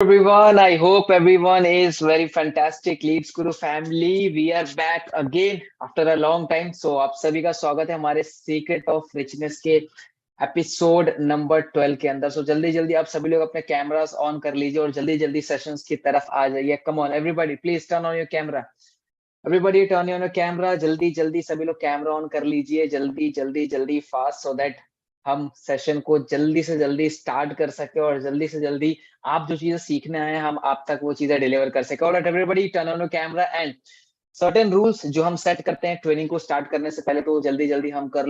Everyone, I hope everyone is very fantastic. Leads Guru family, we are back again after a long time. So आप सभी का स्वागत है हमारे secret of richness के episode number 12 के अंदर. सो जल्दी जल्दी आप सभी लोग अपने कैमरास ऑन कर लीजिए और जल्दी जल्दी सेशंस की तरफ आ जाइए. Come on everybody, please turn on your camera. Everybody turn on your camera. जल्दी जल्दी सभी लोग कैमरा ऑन कर लीजिए. जल्दी जल्दी जल्दी फास्ट, सो दैट हम सेशन को जल्दी से जल्दी स्टार्ट कर सके और जल्दी से जल्दी आप जो चीजें सीखने आए हैं हम आप तक वो चीजें डिलीवर कर सके. Alright everybody, turn on your camera. And certain rules जो हम सेट करते हैं ट्रेनिंग को स्टार्ट करने से पहले, तो जल्दी जल्दी हम कर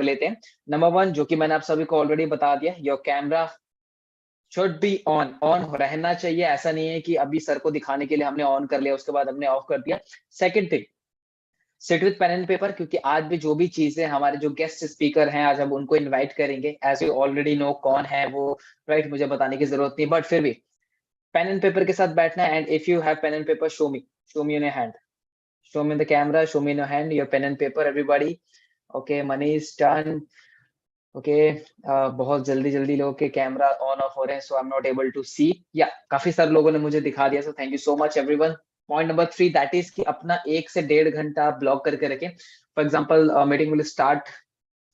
लेते हैं. नंबर वन, जो कि मैंने आप सभी को ऑलरेडी बता दिया, your camera should be on रहना चाहिए. ऐसा नहीं है कि अभी सर को दिखाने के लिए हमने ऑन कर लिया उसके बाद हमने ऑफ कर दिया. Second thing, sit with pen and paper, क्योंकि आज भी जो भी चीजें हमारे जो गेस्ट स्पीकर हैं आज हम उनको इनवाइट करेंगे. एज यू ऑलरेडी नो कौन है वो, राइट, मुझे बताने की जरूरत नहीं, बट फिर भी पेन एंड पेपर के साथ बैठना है. And if you have pen and paper, show me in your hand, show me in the camera, show me in your hand your pen and paper everybody. Okay, Manish turn. Okay, बहुत जल्दी जल्दी लोगों के camera on off हो रहे हैं, so I am not able to see. या काफी सारे लोगों ने मुझे दिखा दिया, so thank you so much everyone. Point number 3, that is कि अपना 1 से 1.5 घंटा ब्लॉक करके रखें. For example, meeting will start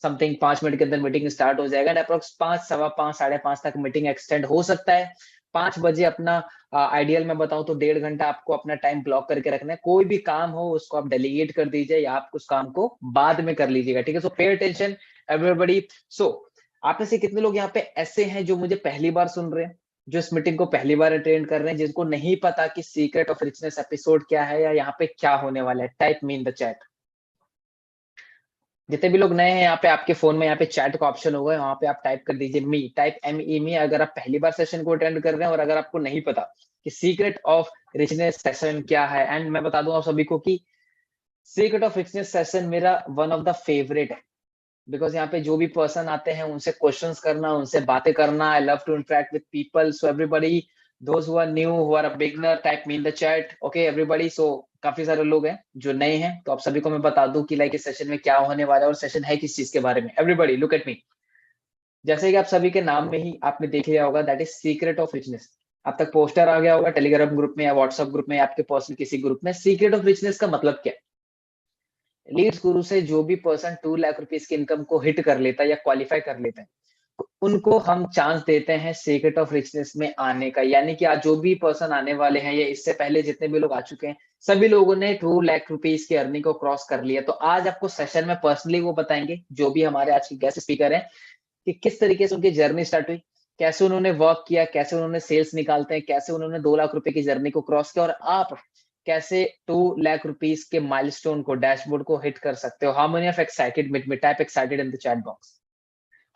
something 5 minute के अंदर मीटिंग स्टार्ट हो जाएगा. अप्रोक्स 5, सवा 5, 5:30 तक मीटिंग एक्सटेंड हो सकता है. 5 बजे अपना आइडियल में बताऊं तो 1.5 घंटा आपको अपना टाइम ब्लॉक करके रखना है. कोई भी काम हो उसको आप डेलीगेट कर दीजिए या आप उस काम को बाद में कर लीजिएगा. ठीक है, सो पे अटेंशन एवरीबॉडी. सो आप में से कितने लोग यहाँ पे ऐसे हैं जो मुझे पहली बार सुन रहे हैं, जो इस मीटिंग को पहली बार अटेंड कर रहे हैं, जिनको नहीं पता कि सीक्रेट ऑफ रिचनेस एपिसोड क्या है या यहाँ पे क्या होने वाला है? Type me in the chat. जितने भी लोग नए हैं यहाँ पे, आपके फोन में यहाँ पे चैट का ऑप्शन होगा, वहां पे आप टाइप कर दीजिए मी, टाइप ME मी, अगर आप पहली बार सेशन को अटेंड कर रहे हैं और अगर आपको नहीं पता कि सीक्रेट ऑफ रिचनेस सेशन क्या है. एंड मैं बता दूं आप सभी को कि सीक्रेट ऑफ रिचनेस सेशन मेरा वन ऑफ द फेवरेट है, बिकॉज यहाँ पे जो भी पर्सन आते हैं उनसे क्वेश्चंस करना, उनसे बातें करना, I love to interact with people. So everybody, those who are new, who are a beginner, type me in the chat. Okay everybody, so काफी सारे लोग हैं जो नए हैं, तो आप सभी को मैं बता दूं कि लाइक इस सेशन में क्या होने वाला है और सेशन है किस चीज के बारे में. Everybody look at me. जैसे कि आप सभी के नाम में ही आपने देख लिया होगा, that is secret of richness. अब तक पोस्टर आ गया होगा टेलीग्राम ग्रुप में या व्हाट्सएप ग्रुप में या आपके पर्सनल किसी ग्रुप में. सीक्रेट ऑफ रिचनेस का मतलब क्या है? लीड्स गुरु से जो भी पर्सन 2 लाख रुपीज की इनकम को हिट कर लेता है या क्वालिफाई कर लेता है, तो उनको हम चांस देते हैं सीक्रेट ऑफ रिचनेस में आने का. यानी कि आज जो भी पर्सन आने वाले हैं या इससे पहले जितने भी लोग आ चुके हैं, सभी लोगों ने 2 लाख रुपीज की अर्निंग को क्रॉस कर लिया. तो आज आपको सेशन में पर्सनली वो बताएंगे, जो भी हमारे आज के गेस्ट स्पीकर हैं, कि किस तरीके से उनकी जर्नी स्टार्ट हुई, कैसे उन्होंने वर्क किया, कैसे उन्होंने सेल्स निकालते हैं, कैसे उन्होंने 2 लाख रुपए की जर्नी को क्रॉस किया, और आप कैसे 2 लाख रुपीज के माइलस्टोन को, डैशबोर्ड को हिट कर सकते हो. How many of excited, meet me, type excited in the chat box.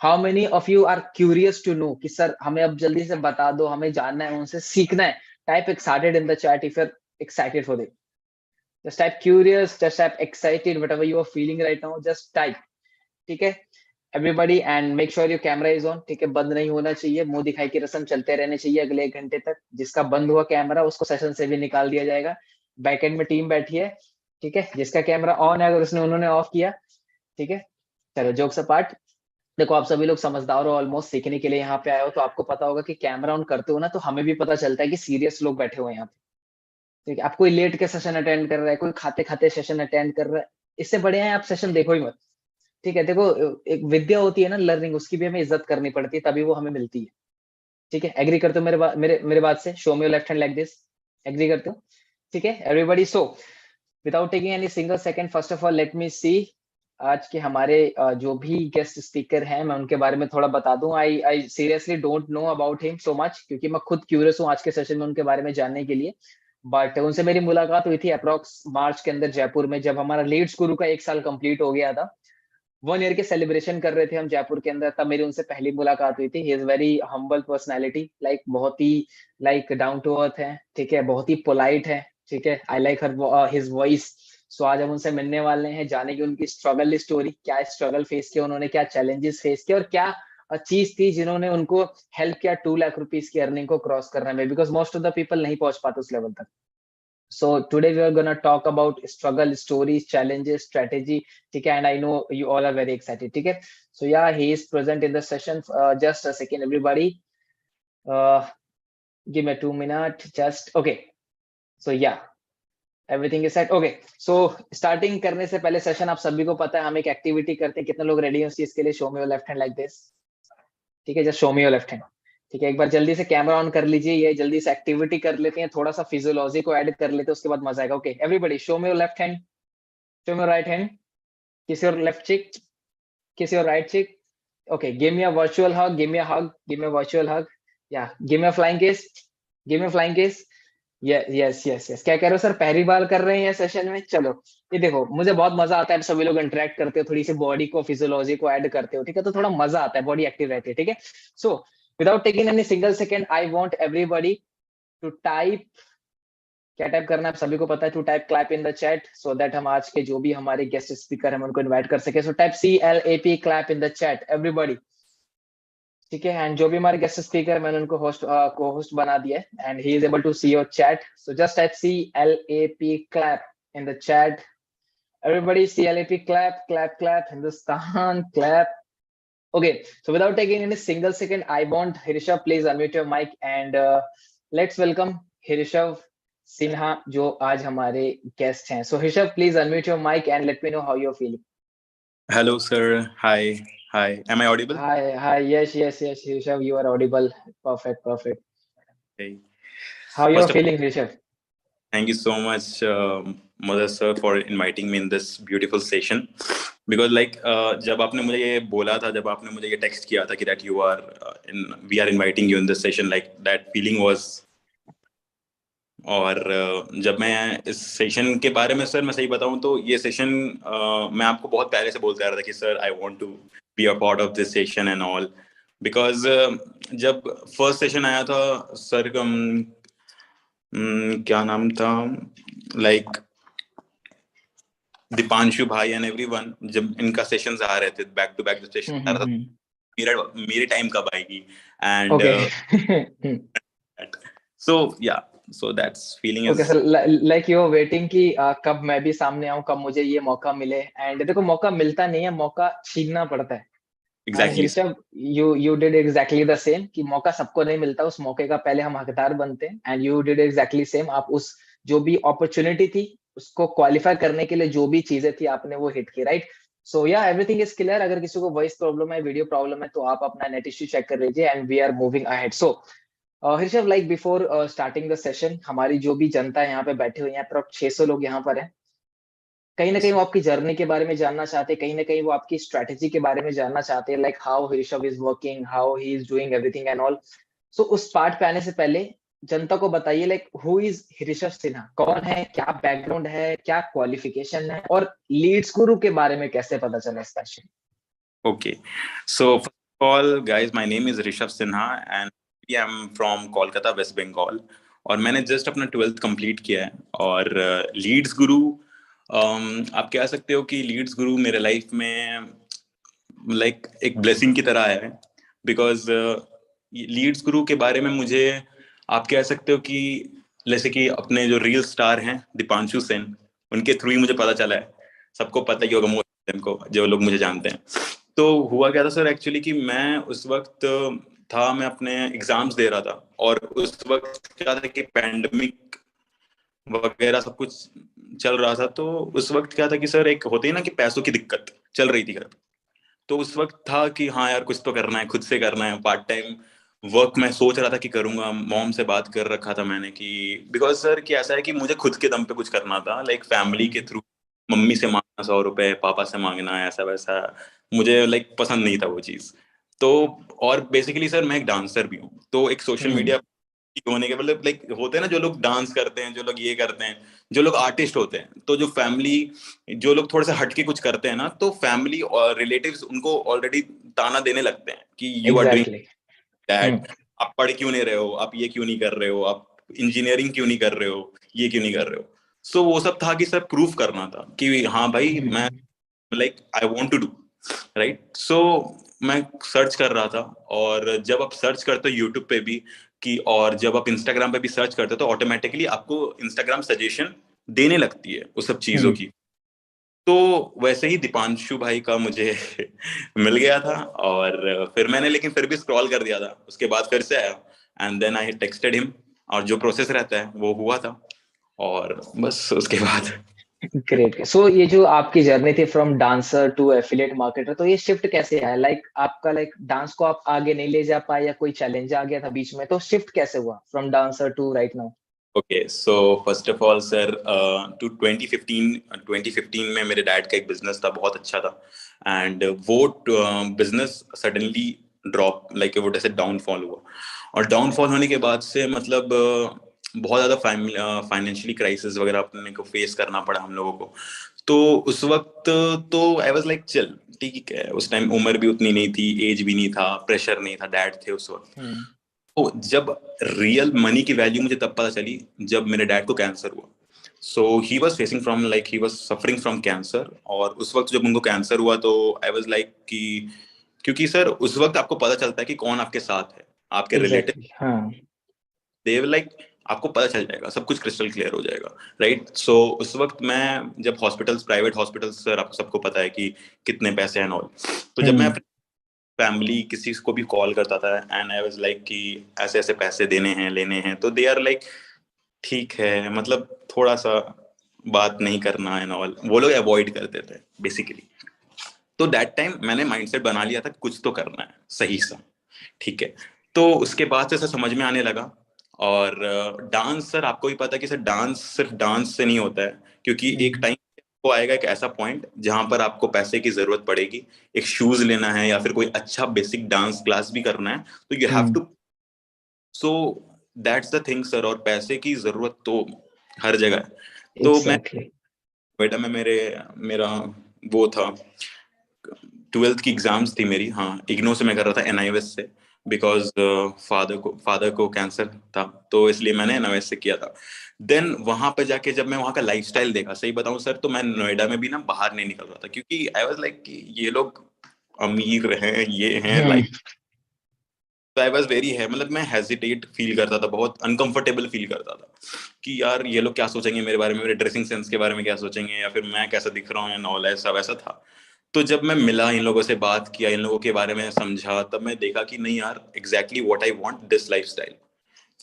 How many of you are curious to know कि सर हमें अब जल्दी से बता दो, हमें जानना है, उनसे सीखना है. Type excited in the chat if you are excited for this. Just type curious, just type excited, whatever you are feeling right now, just type. ठीक है everybody, and make sure your camera is on. ठीक है, बंद नहीं होना चाहिए, मुंह दिखाई की रस्म चलते रहने चाहिए अगले 1 घंटे तक. जिसका बंद हुआ कैमरा उसको सेशन से भी निकाल दिया जाएगा. बैकएंड में टीम बैठी है, ठीक है, जिसका कैमरा ऑन है अगर उसने उन्होंने ऑफ किया. ठीक है, चलो जोक्स अपार्ट. देखो आप सभी लोग समझदार हो, ऑलमोस्ट सीखने के लिए यहाँ पे आए हो, तो आपको पता होगा कि कैमरा ऑन करते हो ना, तो हमें भी पता चलता है कि सीरियस लोग बैठे हुए हैं यहाँ पे. ठीक है, आप कोई लेट के सेशन अटेंड कर रहा है, कोई खाते खाते सेशन अटेंड कर रहा है, इससे बढ़िया है आप सेशन देखो ही मत. ठीक है, देखो, एक विद्या होती है ना लर्निंग, उसकी भी हमें इज्जत करनी पड़ती है, तभी वो हमें मिलती है. ठीक है, एग्री करते हो मेरे बात से? Show me your left hand like this. Agree करते हो? ठीक है everybody. So without taking any single second, first of all let me see आज के हमारे जो भी गेस्ट स्पीकर हैं, मैं उनके बारे में थोड़ा बता दूं. I seriously don't know about him so much, क्योंकि मैं खुद क्यूरियस हूं आज के सेशन में उनके बारे में जानने के लिए. बट उनसे मेरी मुलाकात हुई थी अप्रॉक्स मार्च के अंदर जयपुर में, जब हमारा लीड्स गुरु का 1 साल कंप्लीट हो गया था. 1 ईयर के सेलिब्रेशन कर रहे थे हम जयपुर के अंदर, तब मेरी उनसे पहली मुलाकात हुई थी. He is very humble personality, like बहुत ही लाइक डाउन टू अर्थ है. ठीक है, बहुत ही पोलाइट है. ठीक है, I like her his voice. So आज हम उनसे मिलने वाले हैं, जानेंगे उनकी स्ट्रगल स्टोरी, क्या स्ट्रगल फेस किया उन्होंने, क्या चैलेंजेस फेस किया, और क्या चीज थी जिन्होंने उनको हेल्प किया 2 लाख रुपीज की अर्निंग को क्रॉस करने में, because most of the people नहीं पहुंच पाते उस लेवल तक. So today we are gonna talk about struggle stories, challenges, strategy. Okay, and I know you all are very excited. Okay, so yeah, he is present in the session. Just a second, everybody. Uh, give me 2 minutes just okay. So yeah, everything is set. Okay, so starting करने से पहले session आप सभी को पता है हम एक एक्टिविटी करते हैं, कितने लोग रेडी हैं उस चीज के लिए? Show me your left hand like this. ठीक है, just show me your left hand. ठीक है, एक बार जल्दी से कैमरा ऑन कर लीजिए, ये जल्दी से एक्टिविटी कर लेते हैं, थोड़ा सा फिजियोलॉजी को ऐड कर लेते हैं, उसके बाद मजा आएगा। Okay everybody, show me your left hand, show me your right hand, किस योर लेफ्ट चिक, kiss your right cheek. Okay, give me a virtual hug, give me a hug, give me a virtual hug. Yeah, give me a flying kiss, give me a flying kiss. Yes. क्या कह रहे हो sir, पहली बार कर रहे हैं ये session में? चलो ये देखो, मुझे बहुत मजा आता है, सभी लोग इंटरेक्ट करते हो, थोड़ी सी बॉडी को फिजियोलॉजी को ऐड करते हो, ठीक है, तो थोड़ा मजा आता है, बॉडी एक्टिव रहती है। ठीक है, so without taking any single second, I want everybody to type, क्या टाइप करना है आप सभी को पता है, to type clap in the chat, so that हम आज के जो भी हमारे गेस्ट स्पीकर हैं उनको इनवाइट कर सके। So type CLAP clap in the chat everybody. ठीक है, एंड जो भी हमारे गेस्ट स्पीकर मैंने उनको होस्ट को होस्ट बना दिया है, and he is able to see your chat, so just type CLAP clap in the chat everybody. CLAP clap clap clap, Hindustan clap. Okay, so without taking any single second, I want Hirishav, please unmute your mic and let's welcome Hirishav Sinha, जो आज हमारे guest हैं। So Hirishav, please unmute your mic and let me know how you're feeling. Hello, sir. Hi. Am I audible? Hi. Yes. Hirishav, you are audible. Perfect. Okay. How you're feeling, Hirishav? Thank you so much, Mother sir, for inviting me in this beautiful session. Because जब आपने मुझे ये बोला था, जब आपने मुझे ये टेक्स्ट किया था कि that you are we are inviting you in this session, like that feeling was. और जब मैं इस सेशन के बारे में सर मैं सही बताऊं तो ये सेशन मैं आपको बहुत पहले से बोलते आ रहा था कि sir I want to be a part of this session and all, because जब फर्स्ट सेशन आया था सर का क्या नाम था, दीपांशु भाई एंड एवरीवन, जब इनका सेशंस आ रहे थे बैक टू बैक सेशन आ रहा था, मेरे टाइम कब आएगी, एंड सो या so that's feeling is okay, so like you were waiting कि कब मैं भी सामने आऊं, कब मुझे ये मौका मिले, एंड देखो मौका मिलता नहीं है, मौका छीनना पड़ता है। exactly you did exactly the same कि मौका सबको नहीं मिलता, उस मौके का पहले हम हकदार बनते हैं, and you did exactly same। आप उस जो भी अपॉर्चुनिटी थी उसको क्वालिफाई करने के लिए जो भी चीजें थी आपने वो हिट की, राइट? सो या एवरीथिंग इज क्लियर। अगर किसी को वॉइस प्रॉब्लम है, वीडियो प्रॉब्लम है, तो आप अपना नेट इश्यू चेक कर लीजिए, and we are moving ahead. So Hirshav, like before starting the session, हमारी जो भी जनता है यहाँ पे बैठे हुए हैं, अप्रॉक्स 600 लोग यहाँ पर हैं, कहीं ना कहीं वो आपकी जर्नी के बारे में जानना चाहते हैं, कहीं ना कहीं वो आपकी स्ट्रेटेजी के बारे में जानना चाहते हैं, like how Hirshav is working, how he is doing everything and all. So उस पार्ट पे आने से पहले जनता को बताइए, like who is Hirshav Sinha, कौन है, क्या बैकग्राउंड है, क्या क्वालिफिकेशन है, और लीड्स गुरु के बारे में कैसे पता चला specially? Okay, so first of all, guys, my name is Rishabh Sinha and I am from Kolkata, West Bengal. और मैंने जस्ट अपना 12th कंप्लीट किया है, और लीड्स गुरु आप कह सकते हो कि लीड्स गुरु मेरे लाइफ में एक ब्लेसिंग की तरह है, बिकॉज लीड्स गुरु के बारे में मुझे आप कह सकते हो कि जैसे कि अपने जो रियल स्टार हैं दीपांशु सेन, उनके थ्रू ही मुझे पता चला है। सबको पता ही होगा को, जो लोग मुझे जानते हैं। तो हुआ क्या था सर, एक्चुअली कि मैं उस वक्त था, मैं अपने एग्जाम्स दे रहा था, और उस वक्त क्या था कि पैंडेमिक वगैरह सब कुछ चल रहा था। तो उस वक्त क्या था कि सर एक होती है ना कि पैसों की दिक्कत चल रही थी घर पे। तो उस वक्त था कि हाँ यार कुछ तो करना है, खुद से करना है, पार्ट टाइम वर्क मैं सोच रहा था कि करूंगा। मॉम से बात कर रखा था मैंने कि बिकॉज सर कि ऐसा है कि मुझे खुद के दम पे कुछ करना था, फैमिली के थ्रू मम्मी से मांगना 100 रुपए, पापा से मांगना ऐसा वैसा मुझे पसंद नहीं था वो चीज। तो और बेसिकली सर मैं एक डांसर भी हूँ, तो एक सोशल मीडिया होने के मतलब होते हैं ना जो लोग डांस करते हैं, जो लोग ये करते हैं, जो लोग आर्टिस्ट होते हैं, तो जो फैमिली जो लोग थोड़ा सा हटके कुछ करते हैं ना, तो फैमिली और रिलेटिव्स उनको ऑलरेडी ताना देने लगते हैं कि यू आर डूइंग दैट, आप पढ़ क्यों नहीं रहे हो, आप ये क्यों नहीं कर रहे हो, आप इंजीनियरिंग क्यों नहीं कर रहे हो, ये क्यों नहीं कर रहे हो। सो वो सब था कि सर प्रूफ करना था कि हाँ भाई मैं I want to do right. So मैं सर्च कर रहा था, और जब आप सर्च करते हो यूट्यूब पे भी कि, और जब आप इंस्टाग्राम पे भी सर्च करते हो, तो ऑटोमेटिकली आपको इंस्टाग्राम सजेशन देने लगती है उस सब चीजों की। तो वैसे ही दीपांशु भाई का मुझे मिल गया था, और फिर मैंने लेकिन फिर भी स्क्रॉल कर दिया था, उसके बाद फिर से आया and then I texted him, और जो प्रोसेस रहता है वो हुआ था, और बस उसके बाद ग्रेट। सो ये जो आपकी जर्नी थी from dancer to affiliate marketer, तो ये शिफ्ट कैसे आया? लाइक आपका लाइक डांस को आप आगे नहीं ले जा पाए या कोई चैलेंज आ गया था बीच में, तो शिफ्ट कैसे हुआ from dancer to right now? Okay, so first of all sir, to 2015 में मेरे डैड का एक बिजनेस था, बहुत अच्छा था, एंड वो बिजनेस सडनली ड्रॉप, लाइक वो जैसे डाउनफॉल हुआ, और डाउनफॉल होने के बाद से मतलब बहुत ज़्यादा फाइनेंशियली क्राइसिस वगैरह अपने को फेस करना पड़ा हम लोगों को। तो उस वक्त तो आई वाज लाइक चल ठीक है, उस टाइम उम्र भी उतनी नहीं थी, एज भी नहीं था, प्रेशर नहीं था, डैड थे उस वक्त। तो जब रियल मनी की वैल्यू मुझे तब पता चली जब मेरे डैड को कैंसर हुआ। So he was facing from, like he was suffering from cancer, और उस वक्त जब उनको कैंसर हुआ तो आई वॉज लाइक कि, क्योंकि सर उस वक्त आपको पता चलता है कि कौन आपके साथ है, आपके रिलेटिव, एग्जैक्टली, हाँ। दे लाइक आपको पता चल जाएगा, सब कुछ क्रिस्टल क्लियर हो जाएगा, राइट। सो उस वक्त मैं जब हॉस्पिटल्स, प्राइवेट हॉस्पिटल्स, सर आपको सबको पता है कि कितने पैसे हैं ऑल, तो जब मैं अपने फैमिली किसी को भी कॉल करता था एंड आई वाज लाइक कि ऐसे ऐसे पैसे देने हैं, लेने हैं, तो दे आर लाइक ठीक है, मतलब थोड़ा सा बात नहीं करना एंड ऑल, वो लोग अवॉइड करते थे बेसिकली। तो दैट टाइम मैंने माइंडसेट बना लिया था कुछ तो करना है सही सा, ठीक है। तो उसके बाद से सर समझ में आने लगा, और डांस सर आपको भी पता है कि सर डांस सिर्फ डांस से नहीं होता है, क्योंकि एक टाइम को आएगा एक ऐसा पॉइंट जहां पर आपको पैसे की जरूरत पड़ेगी, एक शूज लेना है या फिर कोई अच्छा बेसिक डांस क्लास भी करना है, तो you have to, so that's the thing sir, और पैसे की जरूरत तो हर जगह है। तो मैं एग्जैक्टली। बेटा मैं मेरा वो था, ट्वेल्थ की एग्जाम्स थी मेरी, हाँ इग्नो से मैं कर रहा था, एनआईएस से, बिकॉज फादर को कैंसर था, तो इसलिए मैंने एनआईएस से किया था। देन वहां पे जाके जब मैं वहां का लाइफस्टाइल देखा, सही बताऊं सर, तो मैं नोएडा में भी ना बाहर नहीं निकल रहा था, क्योंकि आई वाज लाइक कि ये लोग अमीर हैं, ये हैं लाइफ, तो आई वाज वेरी है, मतलब मैं हेजिटेट फील करता था, बहुत अनकंफर्टेबल फील करता था कि यार ये लोग क्या सोचेंगे मेरे बारे में, मेरे ड्रेसिंग सेंस के बारे में क्या सोचेंगे, या फिर मैं कैसा दिख रहा हूँ एंड ऑल, ऐसा वैसा था। तो जब मैं मिला, इन लोगों से बात किया, इन लोगों के बारे में समझा, तब मैं देखा कि नहीं यार, exactly what I want this lifestyle.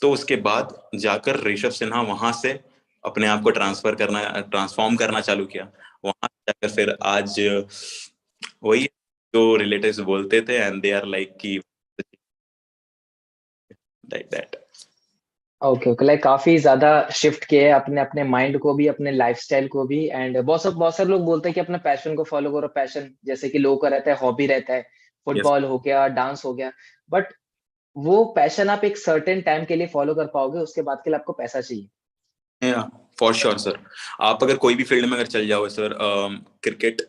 तो उसके बाद जाकर ऋषभ सिन्हा वहां से अपने आप को ट्रांसफॉर्म करना चालू किया, वहां जाकर फिर आज वही जो रिलेटिव्स बोलते थे एंड दे आर लाइक की like that. Okay okay, like काफी ज्यादा शिफ्ट किए है अपने अपने माइंड को भी, अपने लाइफस्टाइल को भी। एंड बहुत सारे लोग बोलते हैं कि अपने पैशन को फॉलो करो। पैशन जैसे कि लोगों का रहता है, हॉबी रहता है, यस, फुटबॉल हो गया, डांस हो गया, बट वो पैशन आप एक सर्टेन टाइम के लिए फॉलो कर पाओगे, उसके बाद के लिए आपको पैसा चाहिए। For sure sir. आप अगर कोई भी फील्ड में अगर चल जाओ सर, क्रिकेट,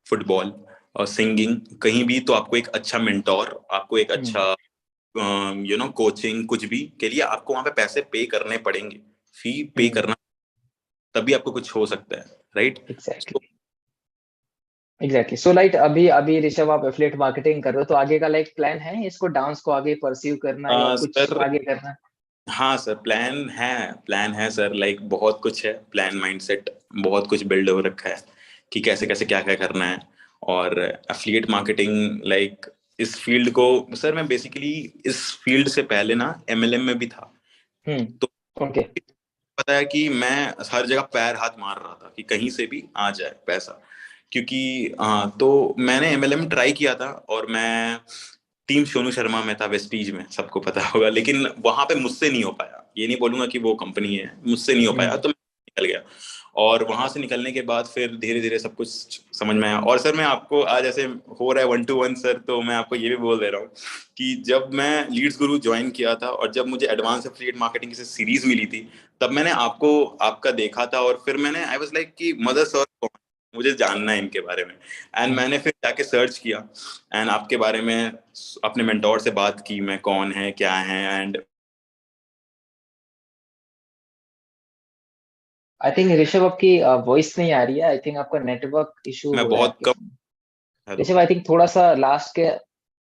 फुटबॉल और सिंगिंग, कहीं भी, तो आपको एक अच्छा मेंटोर, आपको एक हम्म। अच्छा कोचिंग, कुछ भी के लिए आपको वहां पे पैसे पे करने पड़ेंगे, फी पे हम्म। करना, तभी आपको कुछ हो सकता है, राइट। Exactly exactly. सो लाइक अभी अभी ऋषभ आप एफिलिएट मार्केटिंग कर रहे हो, तो आगे का लाइक प्लान है इसको, डांस को आगे परस्यू करना या कुछ सर आगे करना? हाँ सर, प्लान है सर, लाइक बहुत कुछ है, प्लान माइंडसेट बहुत कुछ बिल्ड हो रखा है कि कैसे कैसे क्या क्या करना है। और एफिलिएट मार्केटिंग, लाइक इस फील्ड को सर, मैं बेसिकली इस फील्ड से पहले ना एमएलएम में भी था, तो ओके। पता है कि मैं हर जगह पैर हाथ मार रहा था कि कहीं से भी आ जाए पैसा, क्योंकि हाँ, तो मैंने एमएलएम ट्राई किया था, और मैं टीम सोनू शर्मा में था, वेस्टीज में, सबको पता होगा, लेकिन वहां पे मुझसे नहीं हो पाया, ये नहीं बोलूंगा कि वो कंपनी है, मुझसे नहीं हो पाया, तो मैं निकल गया। और वहां से निकलने के बाद फिर धीरे धीरे सब कुछ समझ में आया। और सर मैं आपको आज ऐसे हो रहा है 1-to-1 सर, तो मैं आपको ये भी बोल दे रहा हूँ कि जब मैं लीड्स गुरु ज्वाइन किया था, और जब मुझे एडवांस एफिलिएट मार्केटिंग की सीरीज मिली थी, तब मैंने आपका देखा था, और फिर मैंने आई वाज लाइक कि मदर सर कौन है? मुझे जानना है इनके बारे में, एंड मैंने फिर जाके सर्च किया एंड आपके बारे में अपने मेंटोर से बात की, मैं कौन है क्या है, एंड आई थिंक ऋषभ आपकी वॉइस नहीं आ रही है, आई थिंक आपका नेटवर्क इशू मैं हो रहा है बहुत आपके कम। Phone. Hello. Rishabh I think थोड़ा सा लास्ट के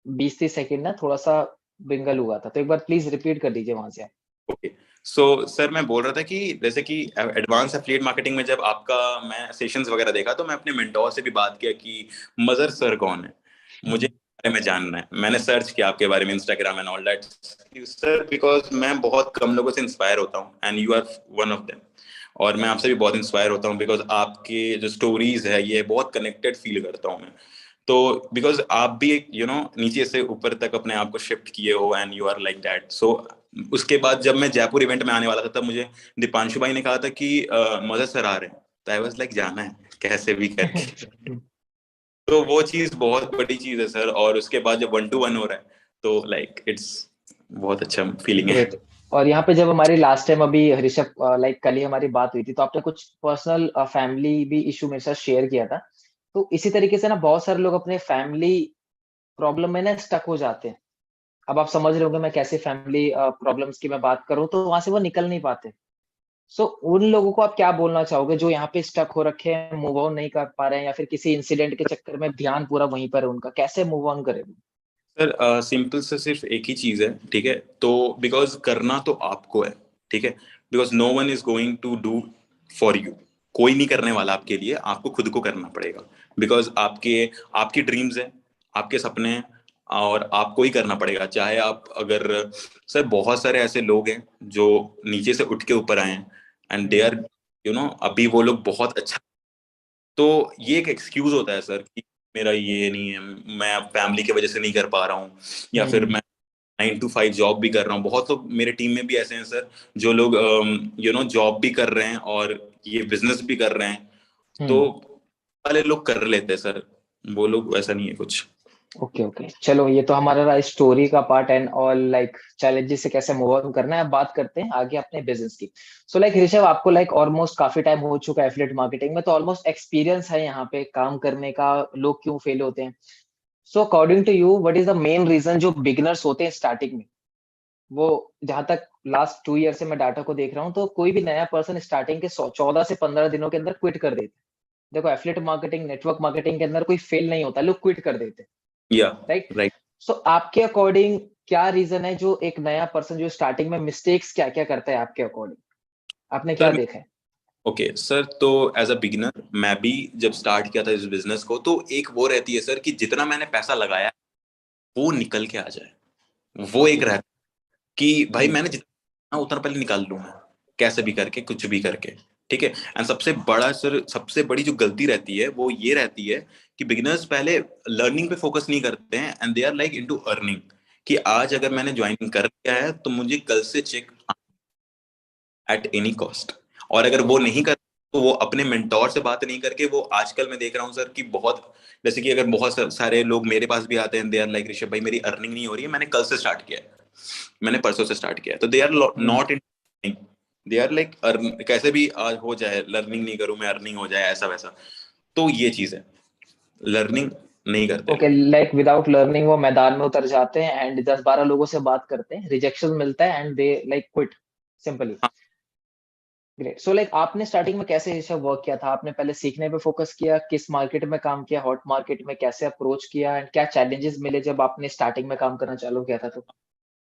20-30 सेकंड ना थोड़ा सा बिंगल हुआ था, तो एक बार प्लीज रिपीट कर दीजिए वहां से आप। ओके, सो सर मैं बोल रहा था कि जैसे कि एडवांस एफिलिएट मार्केटिंग में जब आपका मैं सेशंस वगैरह देखा, तो मैं अपने मेंटोर से भी बात किया कि मदर सर कौन है, मुझे बारे में जानना है, मैंने सर्च किया आपके बारे में Instagram and all that sir, because मैं बहुत कम लोगों से इंस्पायर होता हूँ and you are one of them. और मैं आपसे भी बहुत इंस्पायर होता हूँ बिकॉज आपके जो स्टोरीज है ये बहुत कनेक्टेड फील करता हूँ मैं। तो बिकॉज आप भी एक नीचे से ऊपर तक अपने आप को शिफ्ट किए हो and you are like that. So उसके बाद जब मैं जयपुर इवेंट में आने वाला था तब मुझे दीपांशु भाई ने कहा था कि मदद सर आ रहे हैं, तो आई वाज लाइक जाना है कैसे भी करके। तो वो चीज बहुत बड़ी चीज है सर, और उसके बाद जब 1-to-1 हो रहा है तो लाइक इट्स बहुत अच्छा फीलिंग है। ग्रेट। और यहाँ पे जब हमारी लास्ट टाइम अभी ऋषभ लाइक कल ही हमारी बात हुई थी, तो आपने कुछ पर्सनल फैमिली भी इशू मेरे साथ शेयर किया था। तो इसी तरीके से ना बहुत सारे लोग अपने फैमिली प्रॉब्लम में ना स्टक हो जाते हैं। अब आप समझ रहे होंगे मैं कैसे फैमिली प्रॉब्लम्स की मैं बात करूँ, तो वहां से वो निकल नहीं पाते। सो उन लोगों को आप क्या बोलना चाहोगे जो यहाँ पे स्टक हो रखे हैं, मूव ऑन नहीं कर पा रहे हैं, या फिर किसी इंसिडेंट के चक्कर में ध्यान पूरा वहीं पर है उनका, कैसे मूव ऑन करें? सर सिंपल से सिर्फ एक ही चीज है, ठीक है? तो बिकॉज करना तो आपको है, ठीक है? Because no one is going to do for you, कोई नहीं करने वाला आपके लिए, आपको खुद को करना पड़ेगा। बिकॉज आपके आपकी ड्रीम्स है, आपके सपने हैं, और आपको ही करना पड़ेगा। चाहे आप अगर, सर बहुत सारे ऐसे लोग हैं जो नीचे से उठ के ऊपर आए हैं एंड दे आर अभी वो लोग बहुत अच्छा। तो ये एक एक्सक्यूज होता है सर कि मेरा ये नहीं है, मैं फैमिली की वजह से नहीं कर पा रहा हूँ, या फिर हम्म। मैं 9 to 5 जॉब भी कर रहा हूँ। बहुत लोग मेरे टीम में भी ऐसे हैं सर, जो लोग जॉब भी कर रहे हैं और ये बिजनेस भी कर रहे हैं। तो हम्म। वाले लोग कर लेते हैं सर, वो लोग वैसा नहीं है कुछ। ओके ओके, चलो ये तो हमारा रहा स्टोरी का part and all, like challenges से कैसे मूव ऑन करना है। अब बात करते हैं आगे अपने बिजनेस की। सो लाइक ऋषभ, आपको लाइक ऑलमोस्ट काफी टाइम हो चुका है एफिलिएट मार्केटिंग में, तो ऑलमोस्ट एक्सपीरियंस है यहाँ पे काम करने का, लोग क्यों फेल होते हैं। So according to you what is the main reason जो बिगिनर्स होते हैं स्टार्टिंग में, वो जहां तक लास्ट 2 ईयर से मैं डाटा को देख रहा हूँ, तो कोई भी नया पर्सन स्टार्टिंग के 14 से 15 दिनों के अंदर क्विट कर देते हैं। देखो एफिलिएट मार्केटिंग, नेटवर्क मार्केटिंग के अंदर कोई फेल नहीं होता, लोग क्विट कर देते हैं, या राइट? राइट। सो आपके अकॉर्डिंग क्या रीजन है जो एक नया पर्सन जो स्टार्टिंग में मिस्टेक्स क्या क्या करता है आपके अकॉर्डिंग, आपने क्या सर देखा है? ओके सर, तो एज अ बिगिनर मैं भी जब स्टार्ट किया था इस बिजनेस को, तो एक वो रहती है सर कि जितना मैंने पैसा लगाया वो निकल के आ जाए। वो एक ओके। रहता कि भाई मैंने जितना उतना पहले निकाल लूं मैं, कैसे भी करके कुछ भी करके, ठीक है? एंड सबसे बड़ा सर, सबसे बड़ी जो गलती रहती है वो ये रहती है कि बिगिनर्स पहले लर्निंग पे फोकस नहीं करते हैं and they are like into earning, कि आज अगर मैंने ज्वाइन कर लिया है तो मुझे कल से चेक एट एनी कॉस्ट। और अगर वो नहीं कर, तो वो अपने मेंटोर से बात नहीं करके, वो आजकल मैं देख रहा हूँ सर कि बहुत, जैसे कि अगर बहुत सारे लोग मेरे पास भी आते हैं, दे आर लाइक ऋषभ भाई मेरी अर्निंग नहीं हो रही है, मैंने कल से स्टार्ट किया है, मैंने परसों से स्टार्ट किया है। तो they are hmm. Not in, they are like कैसे भी आज हो जाए, लर्निंग नहीं करूं मैं, अर्निंग हो जाए, ऐसा वैसा। तो ये चीज है, लर्निंग नहीं करते ओके, लोग। लाइक विदाउट लर्निंग वो मैदान में उतर जाते हैं एंड 10-12 लोगों से बात करते हैं, रिजेक्शन मिलता है and they like quit, simply. हाँ, ग्रेट। सो लाइक आपने स्टार्टिंग में कैसे ये सब वर्क किया था? आपने पहले सीखने पे फोकस किया, किस मार्केट में काम किया, हॉट मार्केट में कैसे अप्रोच किया, एंड क्या चैलेंजेस मिले जब आपने स्टार्टिंग में काम करना चालू किया था तो?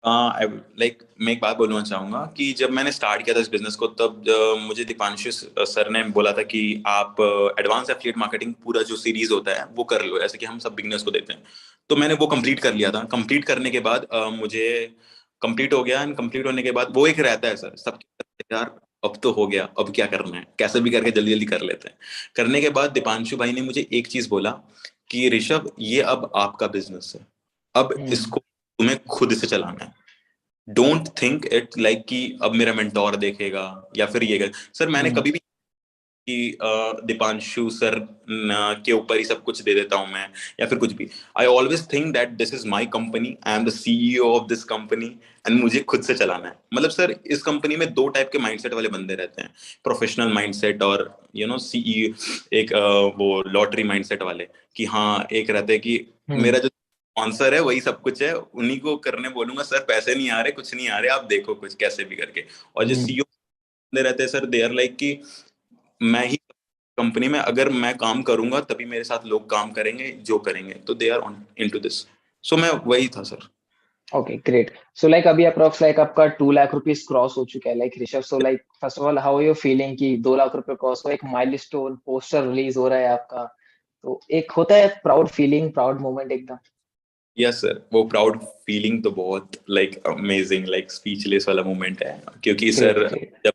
लाइक मैं एक बात बोलना चाहूंगा कि जब मैंने स्टार्ट किया था इस बिजनेस को, तब मुझे दीपांशु सर ने बोला था कि आप एडवांस एफिलिएट मार्केटिंग पूरा जो सीरीज होता है वो कर लो, ऐसे कि हम सब बिगनर्स को देते हैं। तो मैंने वो कंप्लीट कर लिया था। कंप्लीट करने के बाद मुझे कंप्लीट हो गया, एंड कंप्लीट होने के बाद वो एक रहता है सर सब, यार अब तो हो गया, अब क्या करना है, कैसे भी करके जल्दी जल्दी कर लेते हैं। करने के बाद दीपांशु भाई ने मुझे एक चीज बोला कि ऋषभ ये अब आपका बिजनेस है, अब हम्म। इसको तुम्हें खुद से चलाना है। डोंट थिंक इट लाइक कि अब मेरा मेंटोर देखेगा या फिर ये सर मैंने हम्म। कभी भी कि दीपांशु सर के ऊपर ही सब कुछ दे देता हूं मैं, या फिर कुछ भी। I always think that this is my company, I am the CEO of this company, and मुझे खुद से चलाना है। मतलब सर इस कंपनी में दो टाइप के माइंडसेट वाले बंदे रहते हैं, प्रोफेशनल माइंडसेट और सीई, एक वो लॉटरी माइंडसेट वाले। कि हाँ, एक रहते हैं कि हम्म। मेरा जो स्पॉन्सर है वही सब कुछ है, उन्हीं को करने बोलूंगा, सर पैसे नहीं आ रहे, कुछ नहीं आ रहे, आप देखो कुछ कैसे भी करके। और जो हम्म। सीईओ बंदे रहते हैं सर, दे आर लाइक कि मैं ही कंपनी में अगर मैं काम करूंगा तभी मेरे साथ लोग काम करेंगे जो करेंगे, तो they are into this. So मैं वही था sir. Okay great. So like अभी अप्रोक्स लाइक आपका 2 लाख रुपीज क्रॉस हो चुका है like Rishabh. So like first of all how are you feeling कि 2 लाख रुपए क्रॉस हो, एक माइलस्टोन, पोस्टर रिलीज हो रहा है आपका, तो एक होता है प्राउड फीलिंग, प्राउड मोमेंट एकदम। यस सर, वो प्राउड फीलिंग तो बहुत लाइक अमेजिंग, लाइक स्पीचलेस वाला मोमेंट है, क्योंकि ग्रेट सर ग्रेट। जब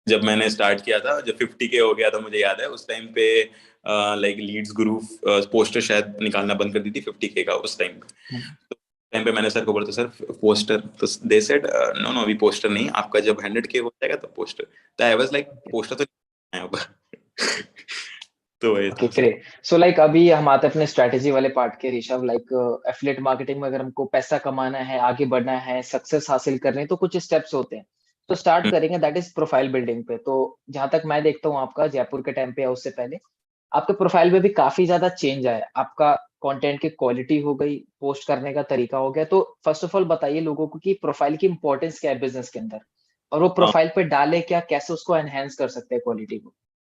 जब मैंने स्टार्ट किया था, जब 50K हो गया था, मुझे याद है उस टाइम पे लाइक लीड्स गुरु पोस्टर शायद निकालना बंद कर दी थी 50K का उस टाइम पे। तो टाइम पे मैंने सर को बोला था सर पोस्टर, तो दे सेड नो नो अभी पोस्टर नहीं, आपका जब 100K हो जाएगा तो पोस्टर। तो आई वाज लाइक पोस्टर तो नहीं है अब। तो ये ओके था सर। ग्रेट। सो लाइक अभी हम आते हैं अपने स्ट्रेटेजी वाले पार्ट के ऋषभ। लाइक एफिलिएट मार्केटिंग में अगर हमको पैसा कमाना है, आगे बढ़ना है, सक्सेस हासिल करनी है, तो कुछ स्टेप्स होते हैं। तो स्टार्ट हम्म, करेंगे दैट इज प्रोफाइल बिल्डिंग पे। तो जहां तक मैं देखता हूँ आपका जयपुर के टाइम पे या उससे पहले आपके प्रोफाइल में भी काफी ज्यादा चेंज आया है। आपका कंटेंट की क्वालिटी हो गई, पोस्ट करने का तरीका हो गया। तो फर्स्ट ऑफ ऑल बताइए लोगों को कि प्रोफाइल की इंपॉर्टेंस क्या है बिजनेस के अंदर, और वो हाँ, प्रोफाइल पे डाले क्या, कैसे उसको एनहेंस कर सकते हैं क्वालिटी को।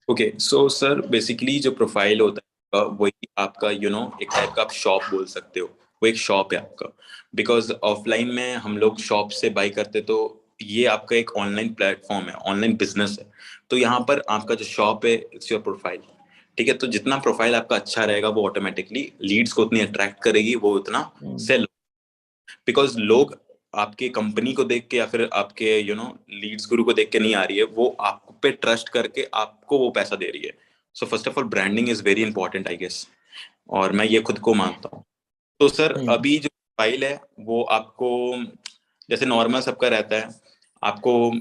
ओके सो सर बेसिकली जो प्रोफाइल होता है वही आपका एक टाइप का आप शॉप बोल सकते हो। वो एक शॉप है आपका, बिकॉज ऑफलाइन में हम लोग शॉप से बाई करते, तो ये आपका एक ऑनलाइन प्लेटफॉर्म है, ऑनलाइन बिजनेस है। तो यहाँ पर आपका जो शॉप है इट्स योर प्रोफाइल। ठीक है, तो जितना प्रोफाइल आपका अच्छा रहेगा वो ऑटोमेटिकली लीड्स को उतनी अट्रैक्ट करेगी, वो उतना हम्म, सेल, बिकॉज लोग आपके कंपनी को देख के या फिर आपके लीड्स गुरु को देख के नहीं आ रही है, वो आप पे ट्रस्ट करके आपको वो पैसा दे रही है। So first of all branding is very important I guess, और मैं ये खुद को मानता हूँ। तो सर हम्म, अभी जो फाइल है वो आपको जैसे नॉर्मल सबका रहता है, आपको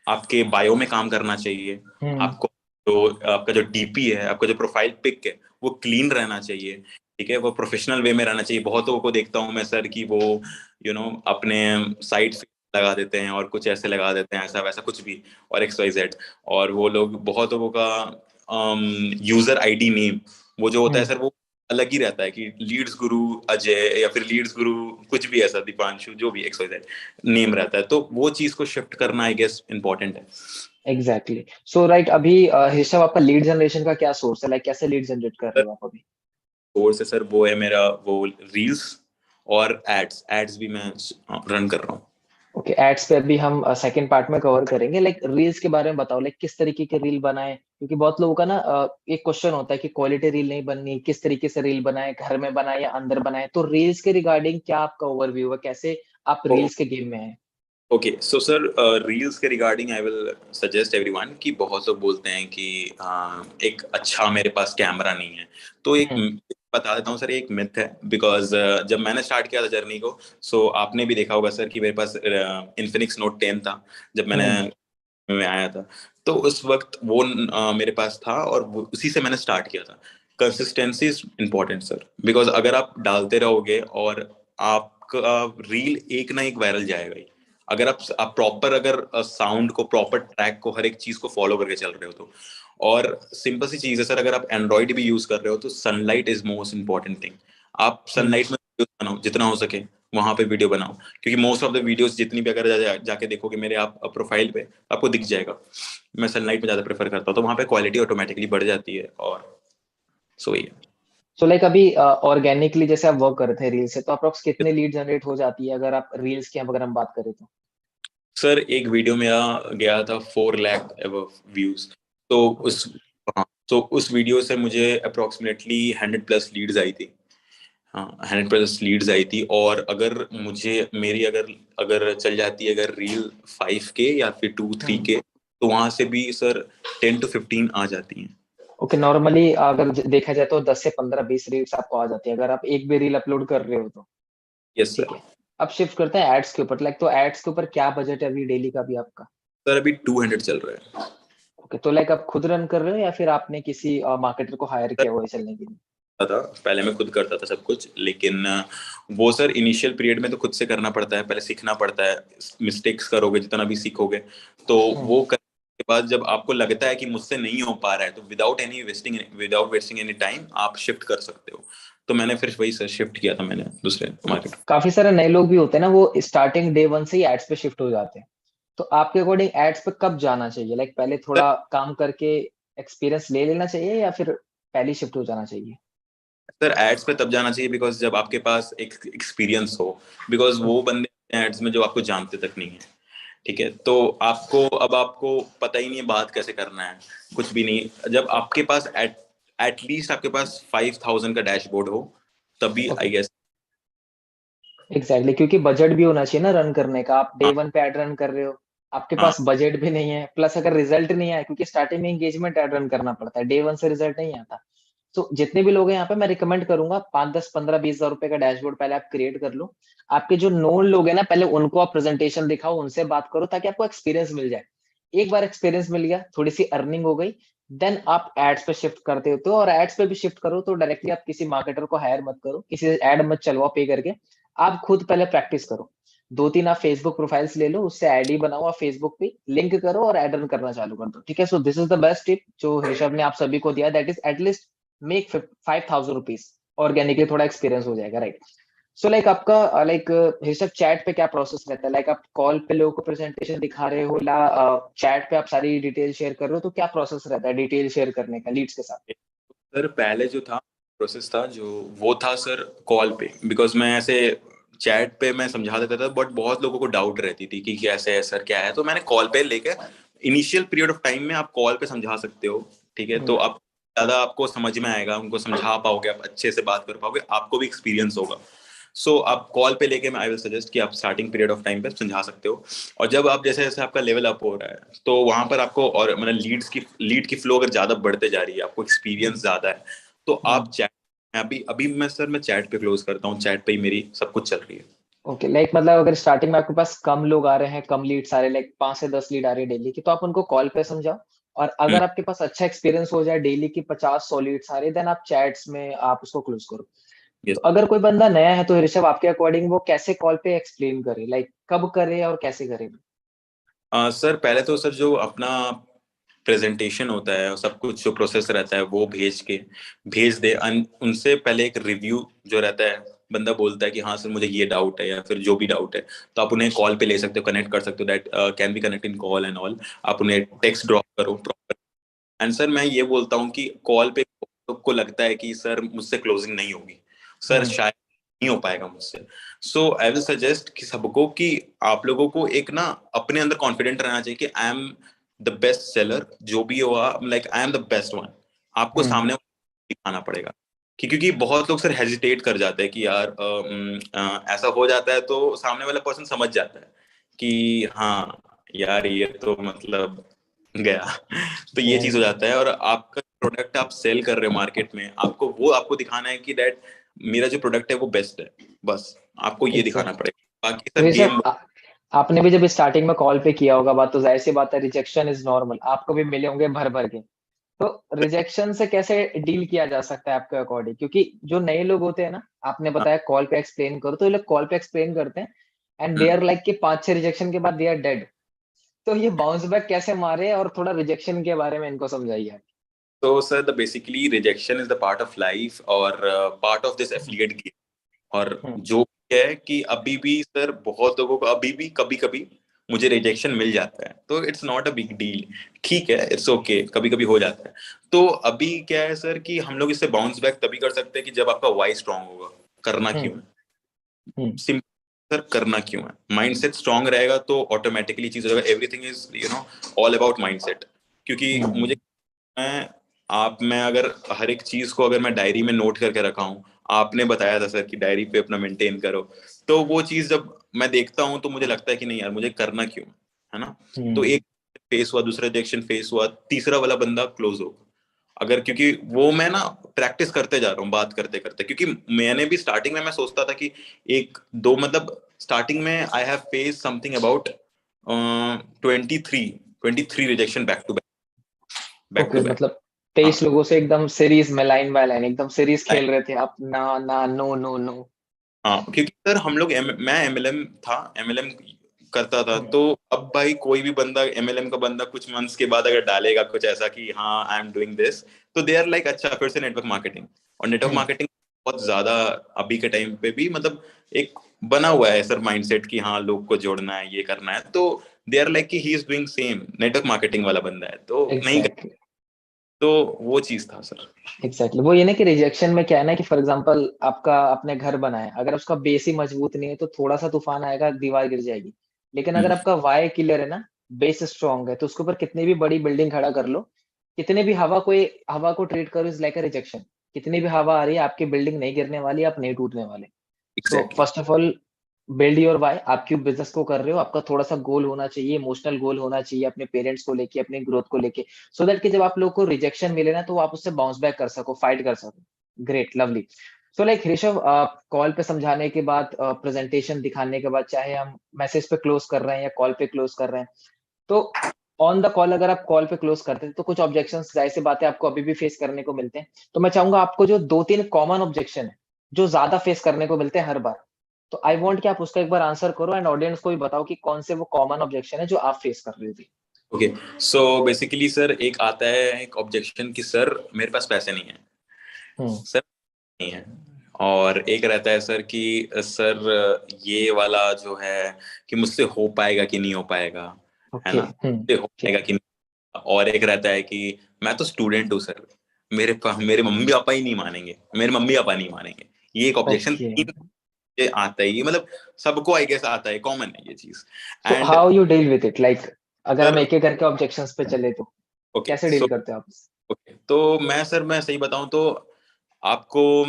आपके बायो में काम करना चाहिए। हम्म, आपको तो आपका जो डीपी है, आपका जो प्रोफाइल पिक है, वो क्लीन रहना चाहिए। ठीक है, वो प्रोफेशनल वे में रहना चाहिए। बहुत लोगों को देखता हूँ मैं सर कि वो अपने साइट लगा देते हैं और कुछ ऐसे लगा देते हैं, ऐसा वैसा कुछ भी, और XYZ। और वो लोग बहुत लोगों का यूजर आईडी नेम वो जो होता है हम्म। सर, वो अलग ही रहता है कि लीड्स गुरु अजय या फिर लीड्स गुरु कुछ भी ऐसा, दीपांशु, जो भी XYZ नेम रहता है। तो वो चीज को शिफ्ट करना आई गेस इम्पोर्टेंट है। एग्जैक्टली। सो राइट, अभी ऋषभ आपका लीड जनरेशन का क्या सोर्स है? लाइक कैसे लीड जनरेट कर रहे हो आप अभी? कोर्स है सर, वो है मेरा वो रील्स और एड्स एड्स भी मैं रन कर रहा हूँ। ओके, एड्स पे अभी हम सेकंड पार्ट में कवर करेंगे। लाइक रील्स के बारे में बताओ, लाइक किस तरीके के रील बनाए, क्योंकि बहुत लोगों का ना एक क्वेश्चन होता है कि क्वालिटी रील नहीं बननी, किस तरीके से रील बनाए, घर में बनाए या अंदर बनाए। तो रील्स के रिगार्डिंग क्या आपका ओवरव्यू है, कैसे आप रील्स के गेम में हैं? ओके सो सर रील्स के regarding I will suggest everyone कि बहुत लोग बोलते हैं कि एक अच्छा मेरे पास कैमरा नहीं है। तो एक हम्म, बता देता हूँ सर, एक मिथ है। बिकॉज जब मैंने स्टार्ट किया था जर्नी को, सो आपने भी देखा होगा सर कि मेरे पास इन्फिनिक्स नोट 10 था जब मैंने हम्म, में आया था। तो उस वक्त वो मेरे पास था और उसी से मैंने स्टार्ट किया था। Consistency is important sir, because अगर आप डालते रहोगे और आपका रील एक ना एक वायरल जाएगा ही। अगर आप प्रॉपर अगर साउंड को, प्रॉपर ट्रैक को, हर एक चीज को फॉलो करके चल रहे हो तो। और सिंपल सी चीज है सर, अगर आप एंड्रॉइड भी यूज कर रहे हो तो sunlight is most important thing. आप हम्म। सनलाइट में videos बनाओ जितना हो सके, वहां पे वीडियो बनाओ। क्योंकि मोस्ट ऑफ द वीडियोस जितनी भी अगर जाके देखोगे मेरे आप प्रोफाइल पे, आपको दिख जाएगा मैं सनलाइट में ज्यादा प्रेफर करता हूँ, तो वहां पे क्वालिटी ऑटोमेटिकली बढ़ जाती है। और सो ये सो लाइक अभी ऑर्गेनिकली जैसे आप वर्क करते हैं रील से, तो अप्रोक्स कितने लीड जनरेट हो जाती है अगर आप रील्स की अगर हम बात करें तो? सर एक वीडियो मेरा गया था 4 लाख व्यूज। तो ओके। उस हाँ, तो उस वीडियो से मुझे अप्रोक्सीमेटली 100+ लीड्स आई थी। हाँ, 100+ लीड्स आई थी। और अगर मुझे मेरी अगर अगर चल जाती है अगर रील 5K या फिर 2-3K, तो वहां से भी सर 10 to 15 आ जाती हैं। ओके, नॉर्मली अगर देखा जाए तो 10 से 15 20 रील्स आपको आ जाती है अगर आप एक भी रील अपलोड कर रहे हो तो। यस ठीक सर। है। अब शिफ्ट करते हैं एड्स के ऊपर। लाइक तो एड्स के ऊपर क्या बजट है अभी डेली का भी आपका? सर अभी 200 चल रहा है। ओके, तो लाइक आप खुद रन कर रहे हो या फिर आपने किसी मार्केटर को हायर किया हुआ है चलने के लिए? था पहले मैं खुद करता था सब कुछ, लेकिन वो सर इनिशियल पीरियड में तो खुद से करना पड़ता है, पहले सीखना पड़ता है। मिस्टेक्स करोगे जितना भी सीखोगे, तो हम्म। वो करने के बाद जब आपको लगता है कि मुझसे नहीं हो पा रहा है, तो विदाउट वेस्टिंग एनी टाइम आप शिफ्ट कर सकते हो। तो मैंने फिर वही सर शिफ्ट किया था मैंने दूसरे ओके, मार्केट। काफी सारे नए लोग भी होते हैं ना, वो स्टार्टिंग डे वन से ही एड्स पे शिफ्ट हो जाते हैं। तो आपके अकॉर्डिंग एड्स पे कब जाना चाहिए? लाइक पहले थोड़ा काम करके एक्सपीरियंस ले लेना चाहिए या फिर पहले शिफ्ट हो जाना चाहिए? सर एड्स पे तब जाना चाहिए बिकॉज जब आपके पास एक एक्सपीरियंस हो। बिकॉज वो हम्म, बंदे एड्स में जो आपको जानते तक नहीं है। ठीक है, तो आपको पता ही नहीं है बात कैसे करना है, कुछ भी नहीं। जब आपके पास एटलीस्ट आपके पास 5,000 का डैशबोर्ड हो, तभी ओके। आई गेस एग्जैक्टली, क्योंकि बजट भी होना चाहिए ना रन करने का। आप डे हाँ वन पे ऐड रन कर रहे हो, आपके हाँ पास बजट भी नहीं है, प्लस अगर रिजल्ट नहीं आया, क्योंकि स्टार्टिंग में एंगेजमेंट ऐड रन करना पड़ता है, डे वन से रिजल्ट नहीं आता। तो जितने भी लोग हैं यहाँ पे, मैं रिकमेंड करूंगा 5, 10, 15, 20 हजार रुपए का डैशबोर्ड पहले आप क्रिएट कर लो। आपके जो नोन लोग हैं ना, पहले उनको आप प्रेजेंटेशन दिखाओ, उनसे बात करो, ताकि आपको एक्सपीरियंस मिल जाए। एक बार एक्सपीरियंस मिल गया, थोड़ी सी अर्निंग हो गई, देन आप एड्स पे शिफ्ट करते हो। तो और एड्स पे भी शिफ्ट करो तो डायरेक्टली आप किसी मार्केटर को हायर मत करो, किसी से एड मत चलवाओ पे करके। आप खुद पहले प्रैक्टिस करो। 2-3 आप फेसबुक प्रोफाइल्स ले लो, उससे आईडी बनाओ, आप फेसबुक पे लिंक करो और एड रन करना चालू कर दो। ठीक है, so this is the best tip जो ऋषभ ने आप सभी को दिया, that is at least make 5,000 rupees organically, थोड़ा एक्सपीरियंस हो जाएगा, राइट। सो लाइक आपका लाइक ऋषभ, चैट पे क्या प्रोसेस रहता है? लाइक आप कॉल पे लोगों को प्रेजेंटेशन दिखा रहे हो, या चैट पे आप सारी डिटेल शेयर कर रहे हो? तो क्या प्रोसेस रहता है डिटेल शेयर करने का लीड्स के साथ? सर, पहले जो था प्रोसेस था जो, वो था सर कॉल पे, बिकॉज मैं ऐसे चैट पे मैं समझा देता था, बट बहुत लोगों को डाउट रहती थी कि कैसे है सर, क्या है। तो मैंने कॉल पे लेके, इनिशियल पीरियड ऑफ टाइम में आप कॉल पे समझा सकते हो, ठीक है, तो आप ज्यादा आपको समझ में आएगा, उनको समझा पाओगे, आप अच्छे से बात कर पाओगे, आपको भी एक्सपीरियंस होगा। सो आप कॉल पे लेके, मैं आई विल सजेस्ट कि आप स्टार्टिंग पीरियड ऑफ टाइम पे समझा सकते हो। और जब आप जैसे जैसे आपका लेवल अप हो रहा है, तो वहां पर आपको और मतलब लीड की फ्लो अगर ज्यादा बढ़ते जा रही है, आपको एक्सपीरियंस ज्यादा है, तो आप चैट, अभी अभी मैं सर मैं चैट पे क्लोज करता हूँ, चैट पे ही मेरी सब कुछ चल रही है। ओके, लाइक मतलब अगर स्टार्टिंग में आपके पास कम लोग आ रहे हैं, कम लीड्स आ रहे हैं, लाइक 5 से 10 लीड आ रही है डेली की, तो आप उनको कॉल पे समझाओ। और हम्म। अगर आपके पास अच्छा एक्सपीरियंस हो जाए, डेली की 50-100 लीड्स आ रही है, देन आप चैट्स में आप उसको क्लोज करो। यस। तो अगर कोई बंदा नया है, तो ऋषभ आपके अकॉर्डिंग वो कैसे कॉल पे एक्सप्लेन करे, लाइक कब करे और कैसे करे? सर, पहले तो सर जो अपना प्रेजेंटेशन होता है और सब कुछ जो प्रोसेस रहता है वो भेज दे। उनसे पहले एक रिव्यू जो रहता है, बंदा बोलता है कि हाँ सर मुझे ये डाउट है या फिर जो भी डाउट है, तो आप उन्हें कॉल पे ले सकते हो, कनेक्ट कर सकते हो, that can be connect in call and all. आप उन्हें टेक्स्ट ड्रॉप करो प्रॉपर। एंड सर मैं ये बोलता हूँ कि कॉल पे को लगता है कि सर मुझसे क्लोजिंग नहीं होगी, सर हम्म। शायद नहीं हो पाएगा मुझसे। सो आई विल सजेस्ट कि सबको कि आप लोगों को एक ना अपने अंदर कॉन्फिडेंट रहना चाहिए कि I am the best seller, जो भी हुआ, like I am the best one. आपको हम्म। सामने दिखाना पड़ेगा क्योंकि बहुत लोग सर हेजिटेट कर जाते हैं कि यार ऐसा हो जाता है, तो सामने वाला पर्सन समझ जाता है कि हाँ यार ये तो मतलब गया। तो ये चीज हो Yes. जाता है। और आपका प्रोडक्ट आप सेल कर रहे हो मार्केट में, आपको दिखाना है कि दैट मेरा जो प्रोडक्ट है वो बेस्ट है, बस आपको ये दिखाना एग्जैक्ट। पड़ेगा। बाकी तो सर ऋषभ, गेम। आपने भी जब स्टार्टिंग में कॉल पे किया होगा बात, तो जाहिर सी बात है रिजेक्शन इज नॉर्मल, आपको भी मिले होंगे भर भर के। तो रिजेक्शन से कैसे डील किया जा सकता है आपके अकॉर्डिंग? क्योंकि जो नए लोग होते हैं ना, आपने हाँ, बताया कॉल पे एक्सप्लेन करो, तो ये लोग कॉल पे एक्सप्लेन करते हैं and they hmm. Are like कि 5-6 रिजेक्शन के बाद दे आर डेड। तो ये बाउंस बैक कैसे मारे, और थोड़ा रिजेक्शन के बारे में इनको समझाइए। तो sir the basically rejection is the part of life और part of this affiliate game. और हम्म। जो है कि अभी भी सर बहुत लोगों को अभी भी कभी कभी मुझे रिजेक्शन मिल जाता है, तो it's not a big deal, ठीक है, इट्स ओके, कभी कभी हो जाता है। तो अभी क्या है सर कि हम लोग इससे बाउंस बैक तभी कर सकते हैं कि जब आपका वाई स्ट्रांग होगा, करना हम्म। क्यों है, हम्म। सिंपल सर, करना क्यों है। माइंडसेट स्ट्रांग रहेगा तो ऑटोमेटिकली चीज होगा, everything is all about mindset. क्योंकि हम्म। मुझे, मैं अगर हर एक चीज को अगर मैं डायरी में नोट करके रखा हूँ, आपने बताया था सर कि डायरी पे अपना मेंटेन करो, तो वो चीज जब मैं देखता हूँ तो मुझे लगता है कि नहीं यार मुझे करना क्यों है ना। तो हम्म। एक फेस हुआ, दूसरा रिजेक्शन फेस हुआ, तीसरा वाला बंदा क्लोज होगा अगर, क्योंकि वो मैं ना प्रैक्टिस करते जा रहा हूँ बात करते करते। क्योंकि मैंने भी स्टार्टिंग में मैं सोचता था कि एक दो मतलब स्टार्टिंग में I have face something about 23 rejection back to back okay, to back. मतलब 23 लोगों से एकदम सीरीज में, लाइन बाय लाइन एकदम सीरीज खेल रहे थे आप, ना ना, नो नो नो। हाँ, क्योंकि सर हम लोग मैं एमएलएम था, एमएलएम करता था, हम्म। तो अब भाई कोई भी बंदा एमएलएम का बंदा कुछ मंथ्स के बाद अगर डालेगा कुछ ऐसा कि हाँ आई एम डूइंग दिस, तो दे आर लाइक अच्छा फिर से नेटवर्क मार्केटिंग। और नेटवर्क हम्म। मार्केटिंग बहुत ज्यादा अभी के टाइम पे भी मतलब एक बना हुआ है सर माइंडसेट कि हाँ लोग को जोड़ना है, ये करना है, तो दे आर लाइक कि ही is doing same, network marketing वाला बंदा है तो नहीं कर। एग्जैक्टली। तो वो चीज था सर। एग्जैक्टली, वो ये ना कि रिजेक्शन में क्या है ना, कि फॉर एग्जांपल आपका आपने घर बनाया, अगर उसका बेस ही मजबूत नहीं है, तो थोड़ा सा तूफान आएगा, दीवार गिर जाएगी। लेकिन अगर हम्म, आपका वाई क्लियर है ना, बेस स्ट्रांग है, तो उसके ऊपर कितनी भी बड़ी बिल्डिंग खड़ा कर लो, कितने भी हवा को ट्रीट करो, इज लाइक अ रिजेक्शन। कितनी भी हवा आ रही है, आपकी बिल्डिंग नहीं गिरने वाली, आप नहीं टूटने वाले। So exactly. First of all, build your why, आप क्यों बिजनेस को कर रहे हो, आपका थोड़ा सा गोल होना चाहिए, इमोशनल गोल होना चाहिए अपने पेरेंट्स को लेके, अपने ग्रोथ को लेके, सो दैट कि जब आप लोग को रिजेक्शन मिले ना तो आप उससे बाउंस बैक कर सको, फाइट कर सको। Great, lovely. So like Rishabh, call पे समझाने के बाद, प्रेजेंटेशन दिखाने के बाद, चाहे हम मैसेज पे क्लोज कर रहे हैं या कॉल पे क्लोज कर रहे हैं, तो ऑन द कॉल अगर आप कॉल पे क्लोज करते हैं तो कुछ ऑब्जेक्शंस, जाहिर सी बात है, आपको अभी भी फेस करने को मिलते हैं। तो मैं चाहूंगा आपको जो 2-3 कॉमन ऑब्जेक्शन है, जो ज्यादा फेस करने को मिलते हैं हर बार, तो आई वांट कि आप उसका एक बार आंसर करो एंड ऑडियंस को भी बताओ कि कौन से वो कॉमन ऑब्जेक्शन है जो आप फेस कर रहे थे। ओके, सो बेसिकली सर एक आता है एक ऑब्जेक्शन कि सर मेरे पास पैसे नहीं है, हुँ, सर नहीं है। और एक रहता है सर कि सर ये वाला जो है कि मुझसे हो पाएगा कि नहीं हो पाएगा, है ओके, ना, मुझसे हो ओके, पाएगा कि नहीं। और एक रहता है कि मैं तो स्टूडेंट हूँ सर, मेरे मम्मी पापा ही नहीं मानेंगे, मेरे मम्मी पापा नहीं मानेंगे। ये एक ऑब्जेक्शन ओके। तीन ये आता है, ये मतलब सबको आई गेस आता है, कॉमन है ये चीज। So and how you deal with it? Like अगर हम सर एक-एक करके ऑब्जेक्शंस पे चले तो ओके कैसे सो डील करते हो आप? ओके तो मैं सही बताऊं तो आपको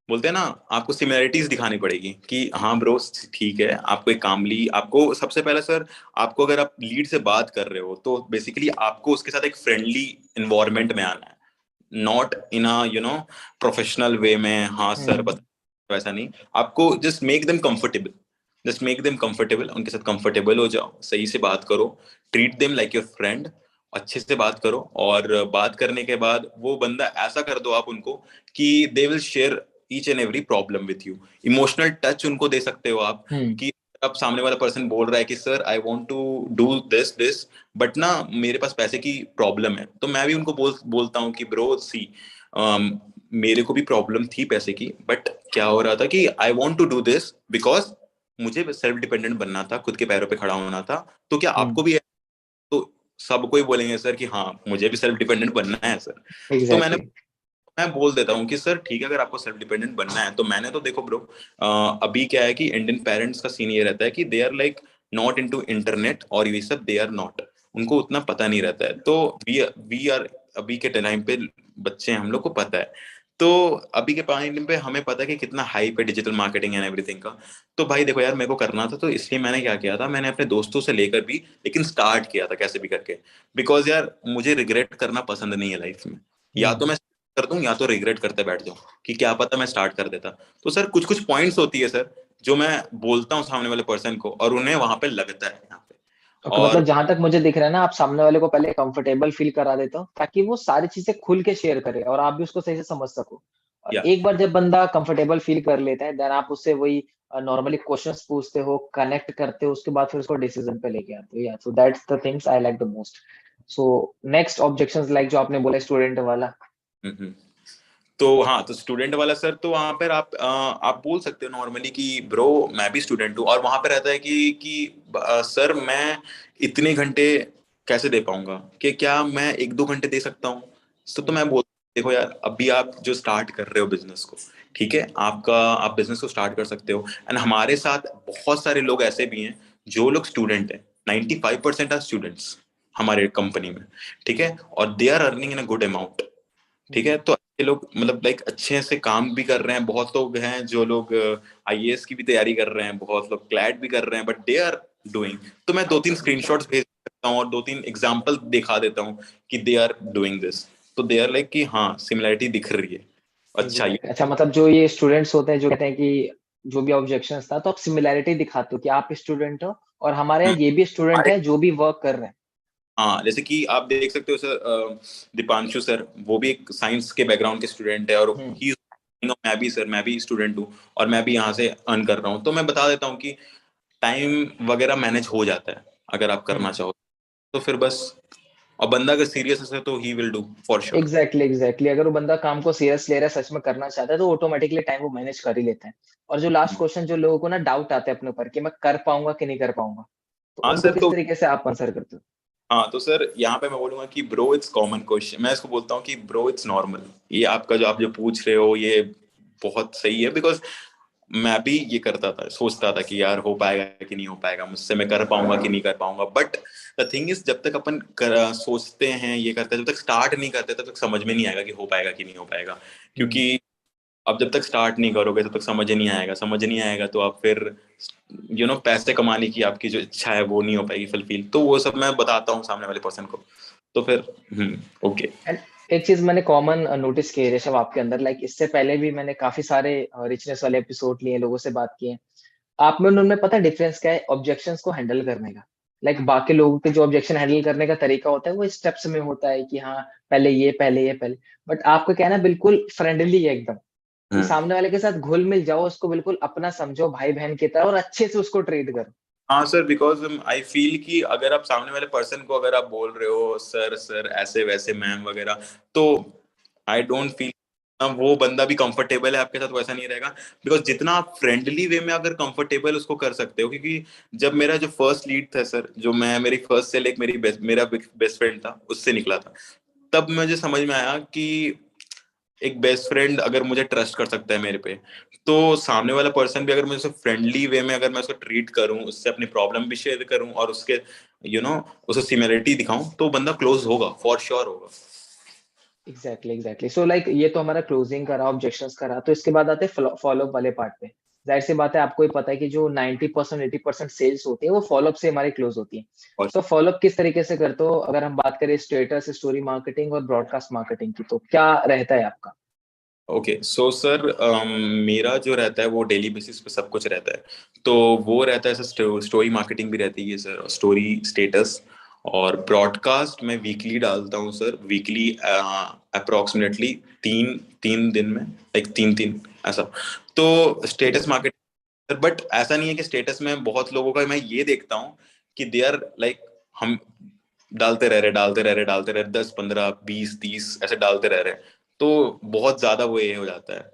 बोलते हैं ना, आपको सिमिलरिटीज दिखानी पड़ेगी कि हाँ ब्रो ठीक है, आपको एक कामली, आपको सबसे पहले सर, आपको अगर आप लीड से बात कर रहे हो तो बेसिकली आपको उसके साथ एक फ्रेंडली इन्वायरमेंट में आना है, not in a professional way में, हाँ सर हुँ, बता, वैसा नहीं। आपको just make them comfortable, just make them comfortable, उनके साथ कंफर्टेबल हो जाओ, सही से बात करो, treat them like your friend, अच्छे से बात करो। और बात करने के बाद वो बंदा ऐसा कर दो आप उनको कि they will share each and every problem with you. Emotional touch उनको दे सकते हो आप हुँ, कि अब सामने वाला पर्सन बोल रहा है कि sir I want to do this this, but ना मेरे पास पैसे की प्रॉब्लम है, तो मैं भी उनको बोलता हूँ कि ब्रो सी, मेरे को भी प्रॉब्लम थी पैसे की, बट क्या हो रहा था कि I want to do this because मुझे सेल्फ डिपेंडेंट बनना था, खुद के पैरों पे खड़ा होना था, तो क्या हुँ, आपको भी है? तो सबको ही बोलेंगे सर कि हाँ मुझे भी सेल्फ डिपेंडेंट बनना है सर। तो एग्ज़ैक्टली। मैं बोल देता हूँ कि सर ठीक है, अगर आपको सेल्फ डिपेंडेंट बनना है तो मैंने तो देखो ब्रो, अभी क्या है कि इंडियन पेरेंट्स का सीन ये रहता है कि they are like not into internet और ये सब, दे आर नॉट, उनको उतना पता नहीं रहता है। तो वी आर अभी के टाइम पे बच्चे हैं, हम लोग को पता है। तो अभी के टाइम पे हमें पता है कि कितना हाई पे डिजिटल मार्केटिंग एंड एवरीथिंग का। तो भाई देखो यार, मेरे को करना था तो इसलिए मैंने क्या किया था, मैंने अपने दोस्तों से लेकर भी लेकिन स्टार्ट किया था कैसे भी करके, बिकॉज यार मुझे रिग्रेट करना पसंद नहीं है लाइफ में। या हुँ। तो मैं कर दूं या तो रिग्रेट करते बैठ जाऊं कि क्या पता मैं स्टार्ट कर देता। तो सर कुछ कुछ पॉइंट्स होती है सर जो मैं बोलता हूँ सामने वाले पर्सन को और उन्हें वहां पे लगता है यहाँ पे। ओके, और मतलब जहाँ तक मुझे दिख रहा है ना, आप सामने वाले को पहले कंफर्टेबल फ़ील करा देते हो, ताकि वो सारी चीज़ें खुल के शेयर करे और आप भी उसको सही से समझ सको। और या एक बार जब बंदा कंफर्टेबल फ़ील कर लेता है, देन आप उससे वही नॉर्मली क्वेश्चन्स पूछते हो, कनेक्ट करते हो, उसके बाद फिर उसको डिसीज़न पे लेके आते हो। या so that's the things I like the most. So next objections like जो आपने बोला स्टूडेंट वाला। हम्म। तो हाँ, तो स्टूडेंट वाला सर, तो वहां पर आप बोल सकते हो नॉर्मली कि ब्रो मैं भी स्टूडेंट हूँ, और वहां पे रहता है कि सर मैं इतने घंटे कैसे दे पाऊंगा, कि क्या मैं 1-2 घंटे दे सकता हूँ। तो हुँ, मैं बोल, देखो यार अभी आप जो स्टार्ट कर रहे हो बिजनेस को, ठीक है, आप बिजनेस को स्टार्ट कर सकते हो। एंड हमारे साथ बहुत सारे लोग ऐसे भी हैं जो लोग स्टूडेंट हैं, 95% आर स्टूडेंट्स हमारे कंपनी में, ठीक है, और they are earning in a good amount. ठीक हुँ। है, तो अच्छे लोग मतलब लाइक अच्छे से काम भी कर रहे हैं, बहुत लोग हैं जो लोग आईएएस की भी तैयारी कर रहे हैं, बहुत लोग क्लैट भी कर रहे हैं, बट दे आर डूइंग। तो मैं 2-3 स्क्रीनशॉट्स भेज सकता हूँ और 2-3 एग्जांपल दिखा देता हूँ कि दे आर डूइंग दिस। तो दे आर लाइक कि हाँ सिमिलरिटी दिख रही है। अच्छा ये एग्ज़ैक्टली। अच्छा, मतलब जो ये स्टूडेंट्स होते हैं जो कहते हैं कि जो भी ऑब्जेक्शंस था, तो आप सिमिलैरिटी दिखाते हो कि आप स्टूडेंट हो और हमारे यहाँ हम्म, ये भी स्टूडेंट हमारे है जो भी वर्क कर रहे हैं। हाँ, जैसे कि आप देख सकते हो सर, दीपांशु सर वो भी एक साइंस के बैकग्राउंड के स्टूडेंट है, और हुँ, ही मैं भी सर, मैं भी स्टूडेंट हूँ और मैं भी यहाँ से अर्न कर रहा हूँ। तो मैं बता देता हूँ कि टाइम वगैरह मैनेज हो जाता है अगर आप हुँ। करना चाहो तो, फिर बस। और बंदा अगर सीरियस है तो he will do for sure. Exactly. अगर वो बंदा काम को सीरियस ले रहा है, सच में करना चाहता है, तो ऑटोमैटिकली टाइम वो मैनेज कर ही लेता है। और जो लास्ट क्वेश्चन जो लोगों को ना डाउट आते हैं अपने ऊपर कि मैं कर पाऊँगा कि नहीं कर पाऊँगा, तो हाँ उनको सर, किस तो तरीके से आप आंसर करते हो? हाँ तो सर यहाँ पे मैं बोलूंगा कि ब्रो इट्स कॉमन क्वेश्चन, मैं इसको बोलता हूँ कि ब्रो इट्स नॉर्मल। ये आपका जो आप जो पूछ रहे हो ये बहुत सही है, बिकॉज मैं भी ये करता था, सोचता था कि यार हो पाएगा कि नहीं हो पाएगा मुझसे, मैं कर पाऊंगा कि नहीं कर पाऊंगा। बट द थिंग इज, जब तक अपन सोचते हैं ये करते हैं, जब तक स्टार्ट नहीं करते तब तक समझ में नहीं आएगा कि हो पाएगा कि नहीं हो पाएगा। हुँ, क्योंकि अब जब तक स्टार्ट नहीं करोगे तब तक समझ नहीं आएगा, समझ नहीं आएगा तो आप फिर पैसे कमाने की आपकी जो इच्छा है वो नहीं हो पाएगी फुलफिल। तो वो सब मैं बताता हूँ सामने वाले पर्सन को। तो फिर ओके। एंड एक चीज मैंने कॉमन नोटिस की है ऋषभ आपके अंदर, लाइक इससे पहले भी मैंने काफी सारे रिचनेस वाले एपिसोड लिए, लोगों से बात की है, आप में उनमें पता डिफरेंस क्या है ऑब्जेक्शंस को हैंडल करने का। लाइक बाकी लोगों के जो ऑब्जेक्शन हैंडल करने का तरीका होता है वो स्टेप्स में होता है कि हाँ पहले ये पहले ये पहले, बट आपका क्या है ना बिल्कुल फ्रेंडली है एकदम, कि हम्म। सामने वाले के साथ घुल मिल जाओ, उसको बिल्कुल अपना समझो, भाई बहन की तरह, और अच्छे से उसको ट्रीट करो। हाँ सर, बिकॉज आई फील कि अगर आप सामने वाले पर्सन को अगर आप बोल रहे हो सर सर ऐसे वैसे मैम वगैरह, तो आई डोंट फील वो बंदा भी कंफर्टेबल है आपके साथ, वैसा नहीं रहेगा। बिकॉज जितना आप फ्रेंडली वे में अगर कंफर्टेबल उसको कर सकते हो, क्योंकि जब मेरा जो फर्स्ट लीड था सर, जो मैं मेरी फर्स्ट सेल एक मेरा बेस्ट फ्रेंड था उससे निकला था, तब मुझे समझ में आया कि एक बेस्ट फ्रेंड अगर मुझे ट्रस्ट कर सकता है मेरे पे, तो सामने वाला पर्सन भी अगर मुझे फ्रेंडली वे में अगर मैं उसको ट्रीट करूं, उससे अपनी प्रॉब्लम भी शेयर करूं और उसके यू नो उसे सिमिलरिटी दिखाऊं, तो बंदा क्लोज होगा, फॉर श्योर होगा। एग्जैक्टली एग्जैक्टली, सो लाइक ये तो हमारा क्लोजिंग करा, ऑब्जेक्शंस करा, तो इसके बाद आते हैं फॉलो अप वाले पार्ट पे। जाहिर सी बात है आपको ही पता है कि जो 90% 80% सेल्स होती है वो फॉलो अप से हमारी क्लोज होती है। और सो फॉलो अप किस तरीके से करते हो, अगर हम बात करें स्टेटस स्टोरी मार्केटिंग और ब्रॉडकास्ट मार्केटिंग की, तो क्या रहता है आपका? ओके सो सर, मेरा जो रहता है वो डेली बेसिस पे सब कुछ रहता है। तो वो रहता है सर, स्टोरी मार्केटिंग भी रहती है सर, स्टोरी स्टेटस, और ब्रॉडकास्ट मैं वीकली डालता हूँ सर, वीकली अप्रोक्सीमेटली तीन तीन दिन में, लाइक तीन तीन ऐसा। तो स्टेटस मार्केटिंग, बट ऐसा नहीं है कि स्टेटस में बहुत लोगों का मैं ये देखता हूँ कि दे आर लाइक, हम डालते रह रहे 10 15 20 30 ऐसे डालते रह रहे हैं, तो बहुत ज्यादा वो ये हो जाता है।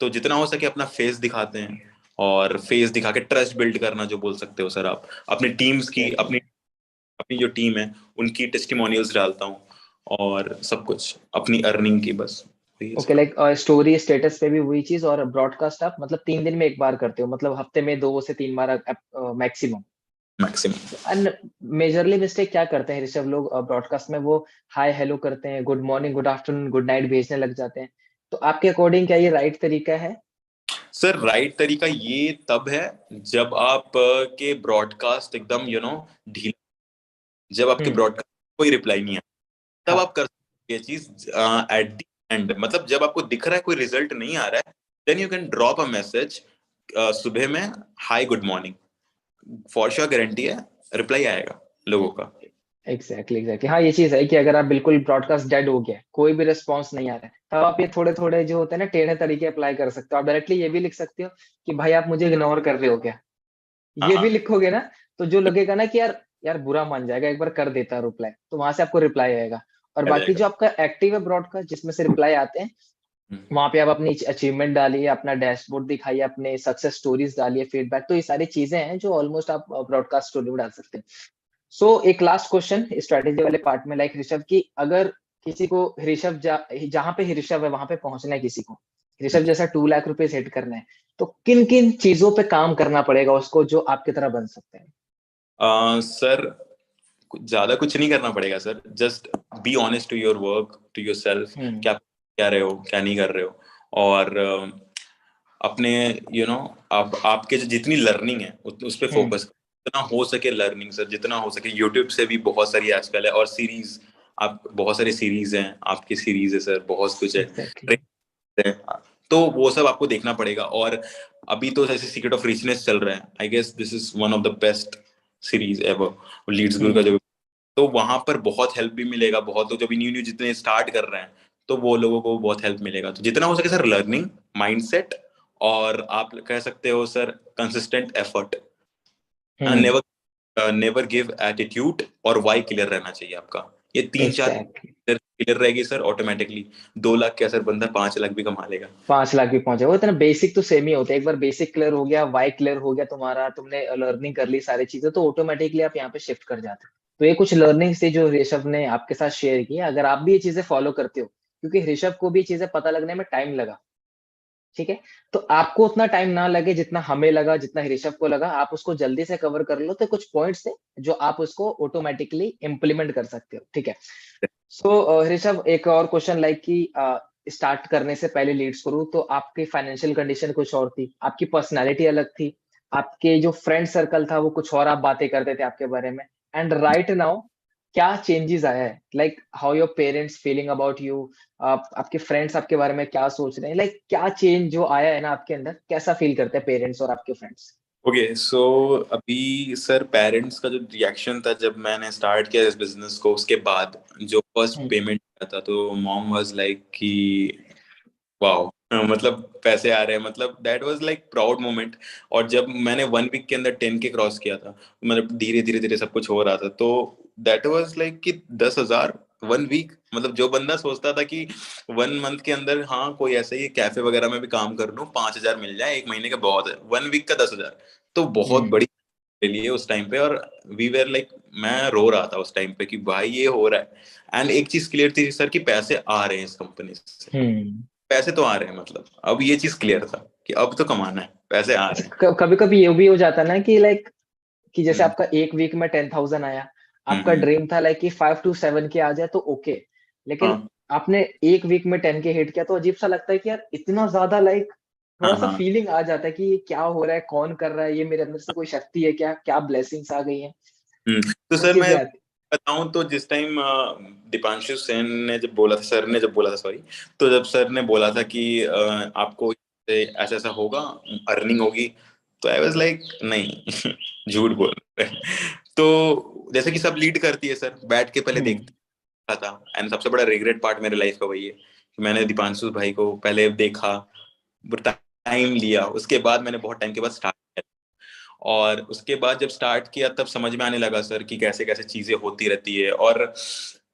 तो जितना हो सके अपना फेस दिखाते हैं, और फेस दिखा के ट्रस्ट बिल्ड करना जो बोल सकते हो सर आप, अपनी टीम्स की, एग्जैक्टली। अपनी अपनी जो टीम है उनकी टेस्टिमोनियल्स डालता हूँ, और सब कुछ अपनी अर्निंग की, बस वही है okay, sir. Like story status पे भी वही चीज, और ब्रॉडकास्ट आप मतलब 3 दिन में एक बार करते हो, मतलब हफ्ते में 2 से 3 बार maximum. Maximum. And majorly mistake क्या करते हैं ऋषभ लोग ब्रॉडकास्ट में, वो हाय हेलो करते हैं, good morning good afternoon good night भेजने लग जाते हैं। तो आपके अकॉर्डिंग क्या ये राइट तरीका है? सर राइट तरीका ये तब है जब आप के ब्रॉडकास्ट एकदम ढीला, जब आपके हम्म। ब्रॉडकास्ट कोई रिप्लाई नहीं है, तब हाँ। आप कर सकते हैं ये चीज एट द एंड, मतलब जब आपको दिख रहा है कोई रिजल्ट नहीं आ रहा है, then you can drop a message सुबह में, hi good morning, for sure guarantee है रिप्लाई आएगा लोगों का। एग्जैक्टली एग्जैक्टली, हाँ ये चीज है कि अगर आप बिल्कुल ब्रॉडकास्ट डेड हो गया, कोई भी रिस्पॉन्स नहीं आ रहा है, तब आप ये थोड़े थोड़े जो होते हैं ना टेढ़े तरीके अप्लाई कर सकते हो। आप डायरेक्टली ये भी लिख सकते हो कि भाई आप मुझे इग्नोर कर रहे हो क्या, हाँ ये भी हाँ। लिखोगे ना, तो जो लगेगा ना कि यार यार बुरा मान जाएगा, एक बार कर देता रिप्लाई, तो वहां से आपको रिप्लाई आएगा। और आ बाकी जाएगा। जो आपका एक्टिव है ब्रॉडकास्ट जिसमें से रिप्लाई आते हैं, हम्म। वहां पे आप अपनी अचीवमेंट डालिए, अपना डैशबोर्ड दिखाइए, अपने सक्सेस स्टोरीज डालिए, फीडबैक, तो ये सारी चीजें हैं जो ऑलमोस्ट आप ब्रॉडकास्ट स्टोरी में डाल सकते हैं। सो एक लास्ट क्वेश्चन स्ट्रेटेजी वाले पार्ट में, लाइक ऋषभ की, अगर किसी को ऋषभ जहां पे ऋषभ है वहां पे पहुंचना है, किसी को ऋषभ जैसा 2 लाख रुपए सेट करना है, तो किन किन चीजों पे काम करना पड़ेगा उसको जो आपकी तरह बन सकते हैं? सर ज्यादा कुछ नहीं करना पड़ेगा sir, just be honest to your work, to your self, hmm. क्या क्या रहे हो क्या नहीं कर रहे हो, और अपने आप आपके जो जितनी लर्निंग है उस पर हम्म। फोकस, जितना हो सके लर्निंग सर, जितना हो सके यूट्यूब से भी बहुत सारी आजकल है, और सीरीज, आप बहुत सारी सीरीज हैं, आपकी सीरीज है सर, बहुत कुछ है, एग्जैक्टली। ट्रेंड है, तो वो सब आपको देखना पड़ेगा। और अभी तो जैसे सीक्रेट ऑफ रिचनेस चल रहा है, I guess this is one of the best series ever, leads Guru का हम्म। जो, तो वहां पर बहुत हेल्प भी मिलेगा, बहुत लोग जब न्यू न्यू जितने स्टार्ट कर रहे हैं, तो वो लोगों को बहुत हेल्प मिलेगा। तो जितना हो सके सर लर्निंग, माइंडसेट, और आप कह सकते हो सर कंसिस्टेंट एफर्ट, हम्म। नेवर नेवर गिव एटीट्यूड, और वाई क्लियर रहना चाहिए आपका। ये तीन चार एग्जैक्टली। क्लियर रहेगी सर, ऑटोमेटिकली 2 लाख के असर बंदा 5 लाख भी कमा लेगा। 5 लाख भी पहुंचे, वो इतना बेसिक तो सेम ही होता है, एक बार बेसिक क्लियर हो गया, वाई क्लियर हो गया तुम्हारा, तुमने लर्निंग कर ली सारी चीजें, तो ऑटोमेटिकली आप यहाँ पे शिफ्ट कर जाते हो। तो ये कुछ लर्निंग से जो ऋषभ ने आपके साथ शेयर की, अगर आप भी ये चीजें फॉलो करते हो, क्योंकि ऋषभ को भी ये चीजें पता लगने में टाइम लगा, ठीक है, तो आपको उतना टाइम ना लगे जितना हमें लगा, जितना ऋषभ को लगा, आप उसको जल्दी से कवर कर लो, तो कुछ पॉइंट्स है जो आप उसको ऑटोमेटिकली इंप्लीमेंट कर सकते हो, ठीक है। सो ऋषभ एक और क्वेश्चन, लाइक कि स्टार्ट करने से पहले लीड्स गुरु, तो आपकी फाइनेंशियल कंडीशन कुछ और थी, आपकी पर्सनालिटी अलग थी, आपके जो फ्रेंड सर्कल था वो कुछ और, आप बातें करते थे आपके बारे में। एंड राइट नाउ क्या चेंजेस आया है, like how your parents feeling about you, आपके फ्रेंड्स आपके बारे में क्या सोच रहे हैं, लाइक क्या चेंज जो आया है ना आपके अंदर, कैसा फील करते हैं पेरेंट्स और आपके फ्रेंड्स? ओके, सो अभी सर पेरेंट्स का जो रिएक्शन था जब मैंने स्टार्ट किया इस बिजनेस को, उसके बाद जो फर्स्ट हम्म। पेमेंट आया था, तो मॉम वाज लाइक कि वाओ, मतलब पैसे आ रहे हैं, मतलब that was like proud moment. और जब मैंने 1 वीक के अंदर 10K क्रॉस किया था, मतलब धीरे धीरे धीरे सब कुछ हो रहा था, तो दैट वाज लाइक कि 10,000 1 वीक, मतलब जो बंदा सोचता था कि 1 मंथ के अंदर हाँ कोई ऐसे ही कैफे वगैरह में भी काम कर लूं 5,000 मिल जाए एक महीने का, बहुत है। 1 वीक का 10,000 तो बहुत हम्म। बड़ी के लिए उस टाइम पे। और वी वेर लाइक, मैं रो रहा था उस टाइम पे कि भाई ये हो रहा है। एंड एक चीज क्लियर थी सर कि पैसे आ रहे हैं इस कंपनी से, हम्म। पैसे तो आ रहे हैं, मतलब अब ये चीज क्लियर था कि अब तो कमाना है, पैसे आ रहे हैं। अच्छा, कभी कभी ये भी हो जाता है ना कि लाइक कि जैसे हम्म आपका एक वीक में 10,000 आया, आपका हम्म। ड्रीम था लाइक कि 5 to 7K आ जाए तो ओके, लेकिन हाँ आपने एक वीक में 10K हिट किया तो अजीब सा लगता है कि यार इतना ज्यादा, लाइक हाँ थोड़ा सा हाँ। फीलिंग आ जाता है कि ये क्या हो रहा है, कौन कर रहा है, ये मेरे अंदर से कोई शक्ति है क्या, क्या ब्लेसिंग्स आ गई हैं, तो वो सर मैं चीजें आती। बताऊं तो जिस टाइम दीपांशु सेन ने जब बोला था, सर ने जब बोला था, सॉरी, तो जब सर ने बोला था कि आपको ऐसा ऐसा होगा, अर्निंग होगी, तो आई वाज लाइक नहीं, झूठ बोल रहे हैं। तो जैसे कि सब लीड करती है सर, बैठ के पहले हम्म। देखता था। एंड सबसे बड़ा रिग्रेट पार्ट मेरे लाइफ का वही है कि मैंने दीपांशु भाई को पहले देखा, टाइम लिया, उसके बाद मैंने बहुत टाइम के बाद स्टार्ट किया। और उसके बाद जब स्टार्ट किया तब समझ में आने लगा सर कि कैसे कैसे चीजें होती रहती है। और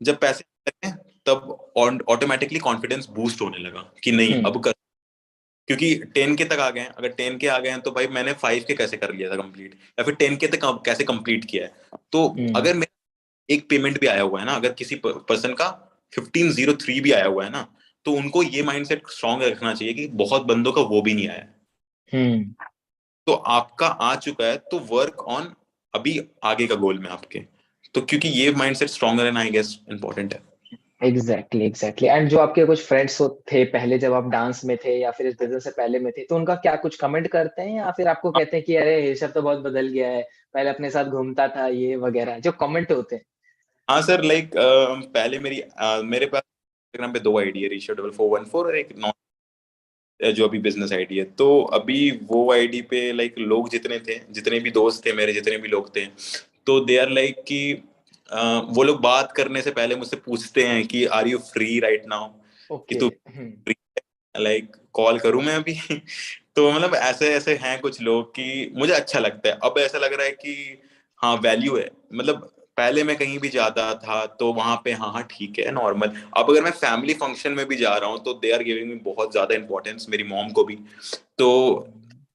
जब पैसे लगे तब ऑटोमेटिकली कॉन्फिडेंस बूस्ट होने लगा कि नहीं हम्म। अब कर, क्योंकि 10K तक आ गए हैं। अगर 10K आ गए हैं तो भाई मैंने 5K कैसे कर लिया था कंप्लीट, या फिर 10K तक कैसे कंप्लीट किया है। तो हम्म। अगर मेरा एक पेमेंट भी आया हुआ है ना, अगर किसी पर्सन का 1503 भी आया हुआ है ना, तो उनको ये माइंडसेट स्ट्रांग रखना चाहिए कि बहुत बंदों का वो भी नहीं आया है। हम्म। तो आपका आ चुका है तो वर्क ऑन अभी आगे का गोल में आपके। तो क्योंकि ये माइंडसेट स्ट्रॉन्ग रहना आई गेस इंपॉर्टेंट है। Exactly exactly. एंड जो आपके कुछ फ्रेंड्स थे पहले जब आप डांस में थे या फिर इस बिजनेस से पहले में थे, तो उनका क्या कुछ कमेंट करते हैं या फिर आपको कहते हैं कि अरे ऋषभ तो बहुत बदल गया है, पहले अपने साथ घूमता था, ये वगैरह जो कमेंट होते हैं? हाँ सर, लाइक पहले मेरे पास इंस्टाग्राम पे 2 आईडी है, ऋषभ 4414, और एक नॉन जो अभी बिजनेस आईडी है। तो अभी वो आईडी पे लाइक लोग जितने थे, जितने भी दोस्त थे मेरे, जितने भी लोग थे, तो दे आर लाइक कि वो लोग बात करने से पहले मुझसे पूछते हैं कि are you free right now, कि ओके। तू हम्म। लाइक कॉल करूं मैं अभी। तो मतलब ऐसे ऐसे हैं कुछ लोग कि मुझे अच्छा लगता है। अब ऐसा लग रहा है कि हाँ वैल्यू है, मतलब पहले मैं कहीं भी जाता था तो वहां पे हाँ हाँ ठीक है नॉर्मल। अब अगर मैं फैमिली फंक्शन में भी जा रहा हूँ तो दे आर गिविंग मी बहुत ज्यादा इंपॉर्टेंस, मेरी मॉम को भी। तो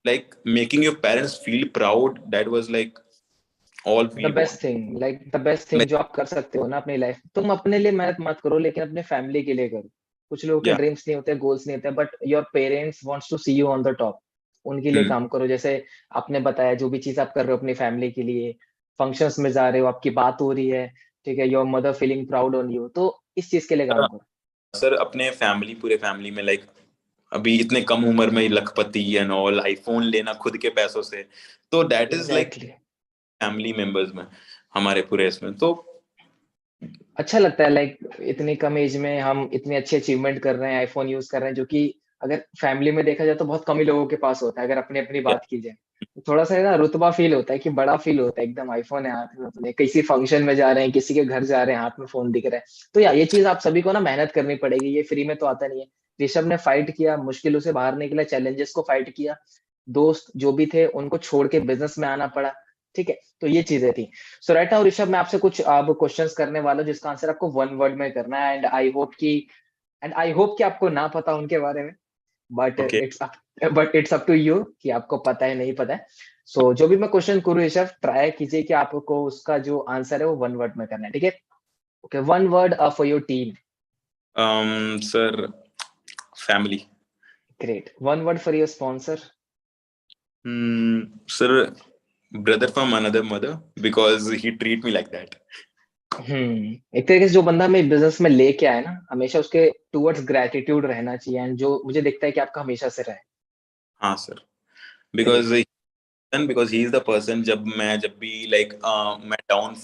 like making your parents feel proud, that was like all the we best want. Thing, like the best thing जो आप कर सकते हो ना अपनी लाइफ, तुम अपने लिए मेहनत मत करो लेकिन अपने फैमिली के लिए करो। कुछ लोगों के या ड्रीम्स नहीं होते, गोल्स नहीं होते, but your parents wants to see you on the top, उनके लिए काम करो। जैसे आपने बताया जो भी चीज आप कर रहे हो अपनी फैमिली के लिए, फंक्शंस में जा रहे हो, आपकी बात हो रही है, ठीक है, your mother feeling proud on you, तो इस चीज के लिए काम करो। सर अपने फैमिली, पूरे फैमिली में लाइक अभी इतने कम उम्र में लखपति एंड ऑल, आईफोन लेना खुद के पैसों से, तो that is like exactly. Family members में, हमारे पूरे इसमें तो। अच्छा लगता है लाइक इतनी कम एज में हम इतनी अच्छी अचीवमेंट कर रहे हैं, आईफोन यूज कर रहे हैं, जो कि अगर फैमिली में देखा जाए तो बहुत कम ही लोगों के पास होता है, अगर अपनी अपनी बात की जाए तो थोड़ा सा है ना रुतबा फील होता है कि बड़ा फील होता है, एकदम आईफोन है हाथ में, अपने किसी फंक्शन में जा रहे हैं, किसी के घर जा रहे हैं, हाथ में फोन दिख रहा है। तो यार ये चीज आप सभी को ना मेहनत करनी पड़ेगी, ये फ्री में तो आता नहीं है। ऋषभ ने फाइट किया, मुश्किलों से बाहर निकला, चैलेंजेस को फाइट किया, दोस्त जो भी थे उनको छोड़ के बिजनेस में आना पड़ा, ठीक है। तो ये चीजें थी। सो राइट नाउ ऋषभ, मैं आपसे कुछ अब क्वेश्चंस करने वाला हूं जिसका आंसर आपको वन वर्ड में करना है, एंड आई होप कि आपको ना पता उनके बारे में, but okay it's up to you कि आपको पता है नहीं पता है। सो जो भी मैं क्वेश्चन करूँ ऋषभ, ट्राई कीजिए कि आपको उसका जो आंसर है वो वन वर्ड में करना है, ठीक है? Okay, one word for your team. Sir, family. Great, one word for your sponsor. Sir, brother from another mother, because he treat me like that. एक तरीके से जो बंदा हमें बिजनेस में लेके आए ना, हमेशा उसके टूवर्ड्स ग्रेटिट्यूड रहना चाहिए, एंड जो मुझे दिखता है कि आपका हमेशा से रहे। हाँ sir, great. Because because he is the person, जब भी लाइक मैं डाउन,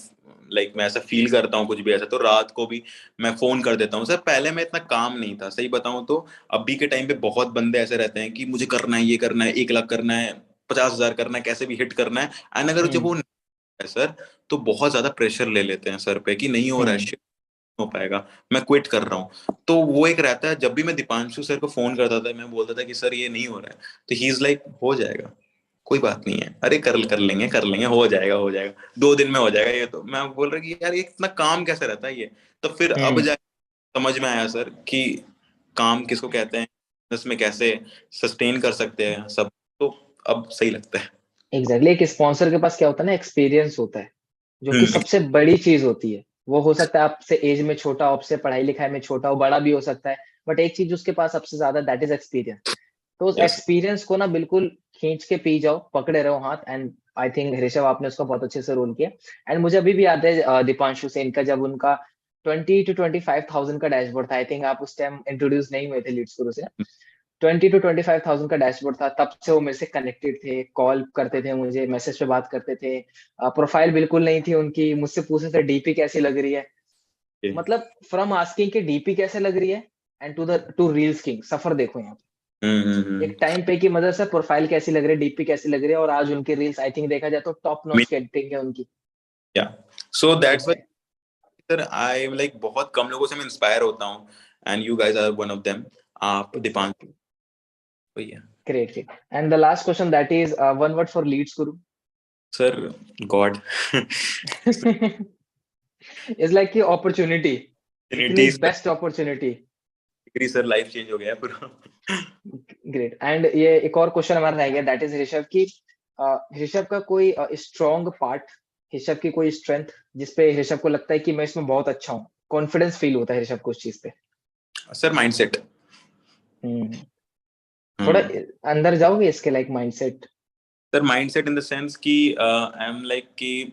लाइक मैं ऐसा फील करता हूँ कुछ भी ऐसा, तो रात को भी मैं फोन कर देता हूँ सर। पहले मैं इतना काम नहीं था, सही बताऊँ तो। अभी के टाइम पे बहुत बंदे ऐसे रहते हैं कि मुझे करना है, ये करना है, 1 लाख करना है, 50,000 करना है, कैसे भी हिट करना है। एंड अगर जब वो हम्म। नहीं है सर, तो बहुत ज्यादा प्रेशर ले लेते हैं सर पे कि नहीं हो रहा है, हम्म। shit, नहीं हो पाएगा, मैं क्विट कर रहा हूँ। तो वो एक रहता है। जब भी मैं दीपांशु सर को फोन करता था, मैं बोलता था कि सर ये नहीं हो रहा है, तो ही इज लाइक हो जाएगा, कोई बात नहीं है, अरे कर लेंगे, हो जाएगा, हो जाएगा, 2 दिन में हो जाएगा। ये तो मैं बोल रहा कि यार ये इतना काम कैसे रहता है ये। तो फिर अब हम्म। जा समझ में आया सर कि काम किसको कहते हैं, इसमें कैसे सस्टेन कर सकते हैं सब। तो अब सही लगता है। एग्जैक्टली, एक स्पॉन्सर के पास क्या होता है ना, एक्सपीरियंस होता है, जो कि हम्म। सबसे बड़ी चीज होती है। वो हो सकता है आपसे एज में छोटा हो, आपसे पढ़ाई लिखाई में छोटा हो, बड़ा भी हो सकता है, बट एक चीज उसके पास सबसे ज्यादा, दैट इज एक्सपीरियंस। तो उस यस। एक्सपीरियंस को ना बिल्कुल खींच के पी जाओ, पकड़े रहो हाथ। एंड आई थिंक ऋषभ आपने उसका बहुत अच्छे से रोल किया। एंड मुझे अभी भी याद है दीपांशु सेन का, जब उनका 20 to 25,000 का डैशबोर्ड था। आई थिंक आप उस टाइम इंट्रोड्यूस नहीं हुए थे लीड्स गुरु से। 20 to 25,000 का डैशबोर्ड था, तब से वो मेरे से कनेक्टेड थे, कॉल करते थे मुझे, मैसेज पे बात करते थे। प्रोफाइल बिल्कुल नहीं थी उनकी, मुझसे पूछते थे डीपी कैसी लग रही है। मतलब फ्रॉम आस्किंग के डीपी कैसे लग रही है, एंड टू रील्स किंग, सफर देखो यहाँ पे। एक टाइम पे की मदद से प्रोफाइल कैसी लग रही है, डीपी कैसी लग रही है, और आज उनकी रील्स आई थिंक देखा जाए तो टॉप नॉच एडिटिंग है उनकी। Yeah so that's exact. Why sir I am like बहुत कम लोगों से मैं इंस्पायर होता हूँ, and you guys are one of them. आप दीपांशु, एग्जैक्टली। भैया। Great, great. And the last question, that is one word for leads guru. Sir god. Is like की अपॉर्चुनिटी, इतनी trinity sir, best opportunity. Sir life change हो गया है पूरा। Great. And ये एक और क्वेश्चन हमारा रह गया, दैट इज ऋषभ की, ऋषभ का कोई स्ट्रॉन्ग पार्ट, ऋषभ की कोई स्ट्रेंथ, जिसपे ऋषभ को लगता है कि मैं इसमें बहुत अच्छा हूँ, कॉन्फिडेंस फील होता है ऋषभ को उस चीज पे। Sir mindset. हम्म। थोड़ा हम्म। अंदर जाओगे इसके, like mindset. Sir mindset in the sense कि आई एम लाइक कि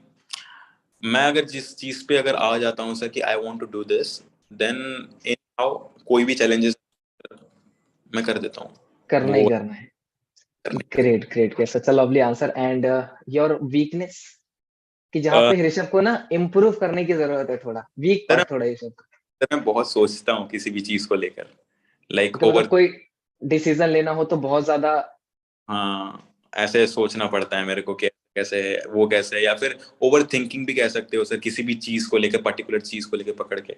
मैं अगर जिस चीज पे अगर आ जाता हूँ सर कि I want to do this, then in how कोई भी चैलेंजेस मैं कर देता हूँ करना ही वो करना है। करने का। Great, great, great, such a lovely answer. And your weakness, कि जहाँ अ, पे ऋषभ को ना इम्प्रूव करने की जरूरत है, थोड़ा वीक सर पार्ट थोड़ा ऋषभ का। सर मैं बहुत सोचता हूँ किसी भी चीज को लेकर, लाइक कि मतलब ओवर। कोई डिसीजन लेना हो तो बहुत ज्यादा। हाँ, ऐसे सोचना पड़ता है मेरे को कि कैसे है वो, कैसे है, या फिर ओवर थिंकिंग भी कह सकते हो सर, किसी भी चीज को लेकर, पर्टिकुलर चीज को लेकर पकड़ के।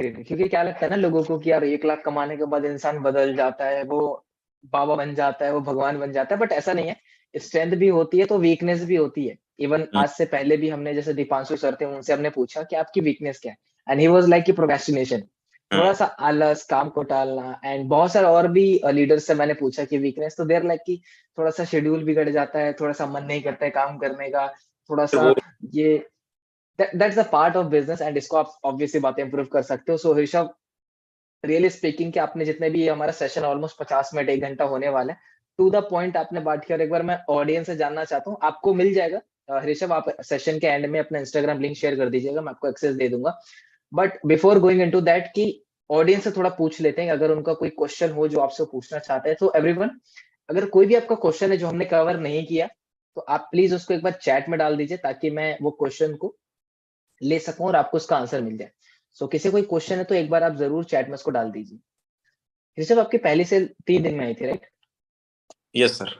क्योंकि क्या लगता है ना लोगों को कि यार 1 लाख कमाने के बाद इंसान बदल जाता है, वो बाबा बन जाता है, वो भगवान बन जाता है, बट ऐसा नहीं है। स्ट्रेंथ भी होती है तो वीकनेस भी होती है। इवन हम्म। आज से पहले भी हमने, जैसे दीपांशु सर थे, उनसे हमने पूछा कि आपकी वीकनेस क्या है, एंड ही वाज लाइक कि प्रोक्रेस्टिनेशन, थोड़ा हाँ सा आलस, काम को टालना। एंड बहुत सारे और भी लीडर्स से मैंने पूछा कि वीकनेस, तो देर लाइक कि थोड़ा सा शेड्यूल बिगड़ जाता है, थोड़ा सा मन नहीं करता है काम करने का, थोड़ा सर सा वो ये, that's a part of business, and इसको आप ऑब्वियसली बातें इंप्रूव कर सकते हो। सो ऋषभ, रियली स्पीकिंग कि आपने जितने भी, हमारा सेशन ऑलमोस्ट 50 मिनट 1 घंटा होने वाला है, टू द पॉइंट आपने बात किया। और एक बार मैं ऑडियंस से जानना चाहता हूँ, आपको मिल जाएगा ऋषभ, आप सेशन के एंड में अपना इंस्टाग्राम लिंक शेयर कर दीजिएगा, मैं आपको एक्सेस दे दूंगा। But before going into that, कि ऑडियंस से थोड़ा पूछ लेते हैं, अगर उनका कोई क्वेश्चन हो जो आपसे पूछना चाहते हैं, तो एवरीवन, अगर कोई भी आपका क्वेश्चन है जो हमने कवर नहीं किया, तो आप प्लीज उसको एक बार चैट में डाल दीजिए, ताकि मैं वो क्वेश्चन को ले सकूं और आपको उसका आंसर मिल जाए। सो किसी कोई क्वेश्चन है तो एक बार आप जरूर चैट में उसको डाल दीजिए। ऋषभ, आपकी पहली सेल 3 दिन में आई थी, राइट? Yes sir.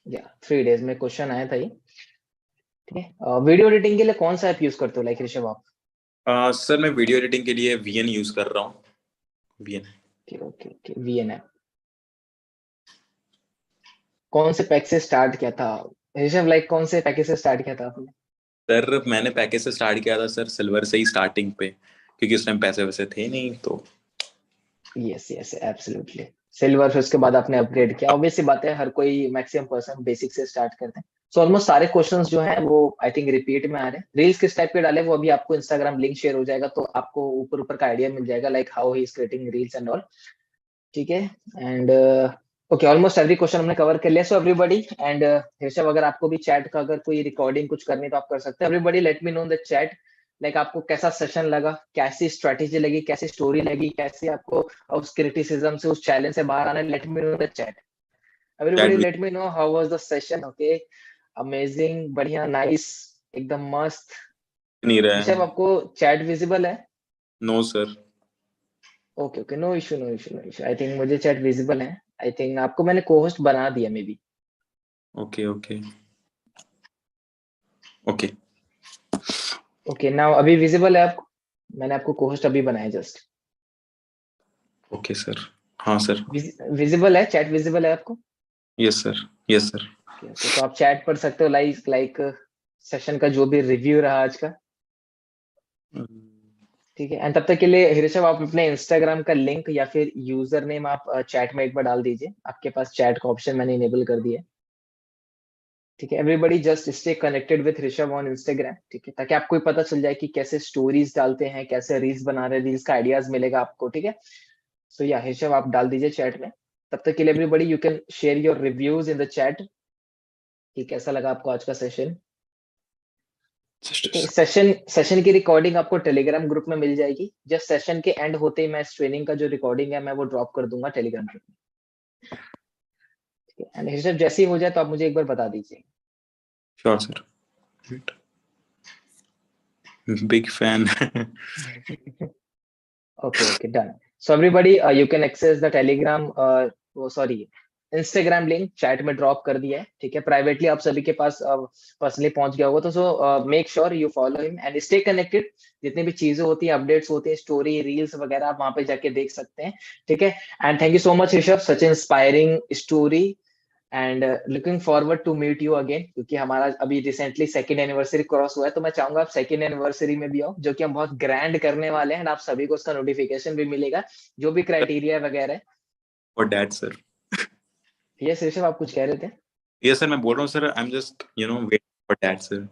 या 3 डेज में क्वेश्चन आया था ये। ठीक है। वीडियो एडिटिंग के लिए कौन सा ऐप यूज करते हो, लाइक ऋषभ आप? सर मैं वीडियो एडिटिंग के लिए वीएन यूज कर रहा हूँ, VN. Okay, okay, okay, VN app. कौन से पैक से स्टार्ट किया था ऋषभ, लाइक कौन से पैकेज से स्टार्ट किया था आपने? सर मैंने पैकेज से स्टार्ट किया था सर, सिल्वर से ही स्टार्टिंग पे, क्योंकि उस टाइम पैसे वैसे थे नहीं तो। Yes, yes, absolutely. सिल्वर, फिर उसके बाद आपने अपग्रेड किया, ऑब्वियसली बात है, हर कोई मैक्सिमम पर्सन बेसिक से स्टार्ट करते हैं। सो ऑलमोस्ट सारे क्वेश्चंस जो हैं वो आई थिंक रिपीट में आ रहे हैं। रील्स किस टाइप के डाले, वो अभी आपको इंस्टाग्राम लिंक शेयर हो जाएगा, तो आपको ऊपर ऊपर का आइडिया मिल जाएगा, like how he is creating reels and all. ठीक है। And okay, almost every question हमने कवर कर लिया। सो एवरीबॉडी, एंड ऋषभ, अगर आपको भी चैट का अगर कोई रिकॉर्डिंग कुछ करनी है तो आप कर सकते हैं। Everybody let me know in the chat like आपको कैसा सेशन लगा, कैसी स्ट्रेटेजी लगी, कैसी स्टोरी लगी, कैसे आपको उस क्रिटिसिज्म से, उस चैलेंज से बाहर आना, let me know in the chat. Everybody let me know how was the session. Okay, amazing, बढ़िया, नाइस, एकदम मस्त। नहीं रहा ऋषभ, है। आपको चैट विजिबल है? No sir. Okay okay, no issue no issue no issue. I think मुझे chat visible है। आई थिंक आपको मैंने को-होस्ट बना दिया maybe. Okay okay okay okay, now अभी विजिबल है आपको? मैंने आपको को-होस्ट अभी बनाया जस्ट। Okay sir. हाँ सर। विजिबल है, चैट विजिबल है आपको? Yes sir. Yes sir. Okay okay, तो आप चैट पढ़ सकते हो, लाइक सेशन का जो भी रिव्यू रहा आज का। ठीक है, एंड तब तक के लिए ऋषभ, आप अपने इंस्टाग्राम का लिंक या फिर यूजर नेम आप चैट में एक बार डाल दीजिए। आपके पास चैट का ऑप्शन मैंने इनेबल कर दिया है। ठीक है, everybody just stay connected with Rishabh on Instagram. ठीक है, ताकि आपको भी पता चल जाए कि कैसे स्टोरीज डालते हैं, कैसे रील्स बना रहे हैं, रील्स का आइडियाज मिलेगा आपको। ठीक है, सो या ऋषभ, आप डाल दीजिए चैट में। तब तक के लिए everybody you can share your reviews in the chat कि कैसा लगा आपको आज का सेशन। सेशन की रिकॉर्डिंग आपको टेलीग्राम ग्रुप में मिल जाएगी। जस्ट सेशन के एंड होते ही मैं इस ट्रेनिंग का जो रिकॉर्डिंग है मैं वो ड्रॉप कर दूंगा टेलीग्राम ग्रुप में। एंड ऋषभ, जैसे ही हो जाए तो आप मुझे एक बार बता दीजिए। Sure sir. Big fan. Okay, okay, done. So everybody, you can access the Telegram, sorry, Instagram link chat में ड्रॉप कर दिया है। ठीक है, प्राइवेटली आप सभी के पास पर्सनली पहुंच गया होगा। तो so make sure you follow him and stay connected. जितनी भी चीजें होती हैं, अपडेट्स होती हैं, स्टोरी, रील्स वगैरह, आप वहां पे जाके देख सकते हैं। ठीक है, and thank you so much Rishabh, such inspiring story and looking forward to meet you again. क्योंकि हमारा अभी रिसेंटली सेकंड एनिवर्सरी क्रॉस हुआ है, तो मैं चाहूंगा आप सेकंड एनिवर्सरी में भी आओ, जो कि हम बहुत ग्रैंड करने वाले हैं। आप सभी को उसका नोटिफिकेशन भी मिलेगा, जो भी क्राइटेरिया वगैरह है। और डैड सर। यस ऋषभ, आप कुछ कह रहे थे? यस सर, मैं बोल रहा हूँ sir, I am just waiting for dad sir.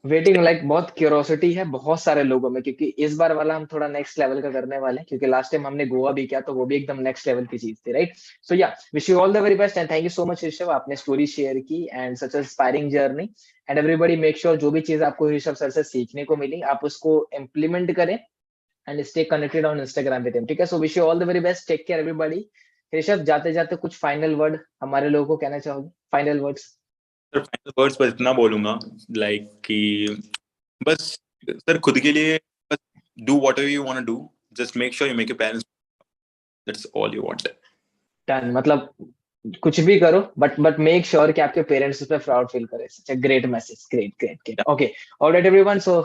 Waiting, like बहुत क्यूरोसिटी है बहुत सारे लोगों में, क्योंकि इस बार वाला हम थोड़ा नेक्स्ट लेवल का करने वाले हैं। क्योंकि लास्ट टाइम हमने गोवा भी किया, तो वो भी एकदम नेक्स्ट लेवल की चीज थी, राइट? सो या, wish you all the very best and thank you so much Rishabh, आपने स्टोरी शेयर की and such inspiring journey. And everybody make sure जो भी चीज आपको ऋषभ सर से सीखने को मिली, आप उसको इम्प्लीमेंट करें and stay connected on Instagram with him. ठीक है, so wish you all the very best, take care everybody. Rishabh, जाते जाते कुछ फाइनल वर्ड हमारे लोगों को कहना चाहोगे? Final words. Sir final words बस इतना बोलूंगा, लाइक कि बस सर खुद के लिए बस do whatever you want to do, just make sure you make your parents, that's all you want. Done, मतलब कुछ भी करो, बट मेक श्योर कि आपके पेरेंट्स उस पर प्राउड फील करें। Such a great message, great great great. Okay, alright everyone, so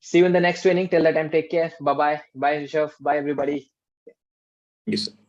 see you in the next training. Till that time, take care, bye bye, bye Rishabh, bye everybody. Yes sir.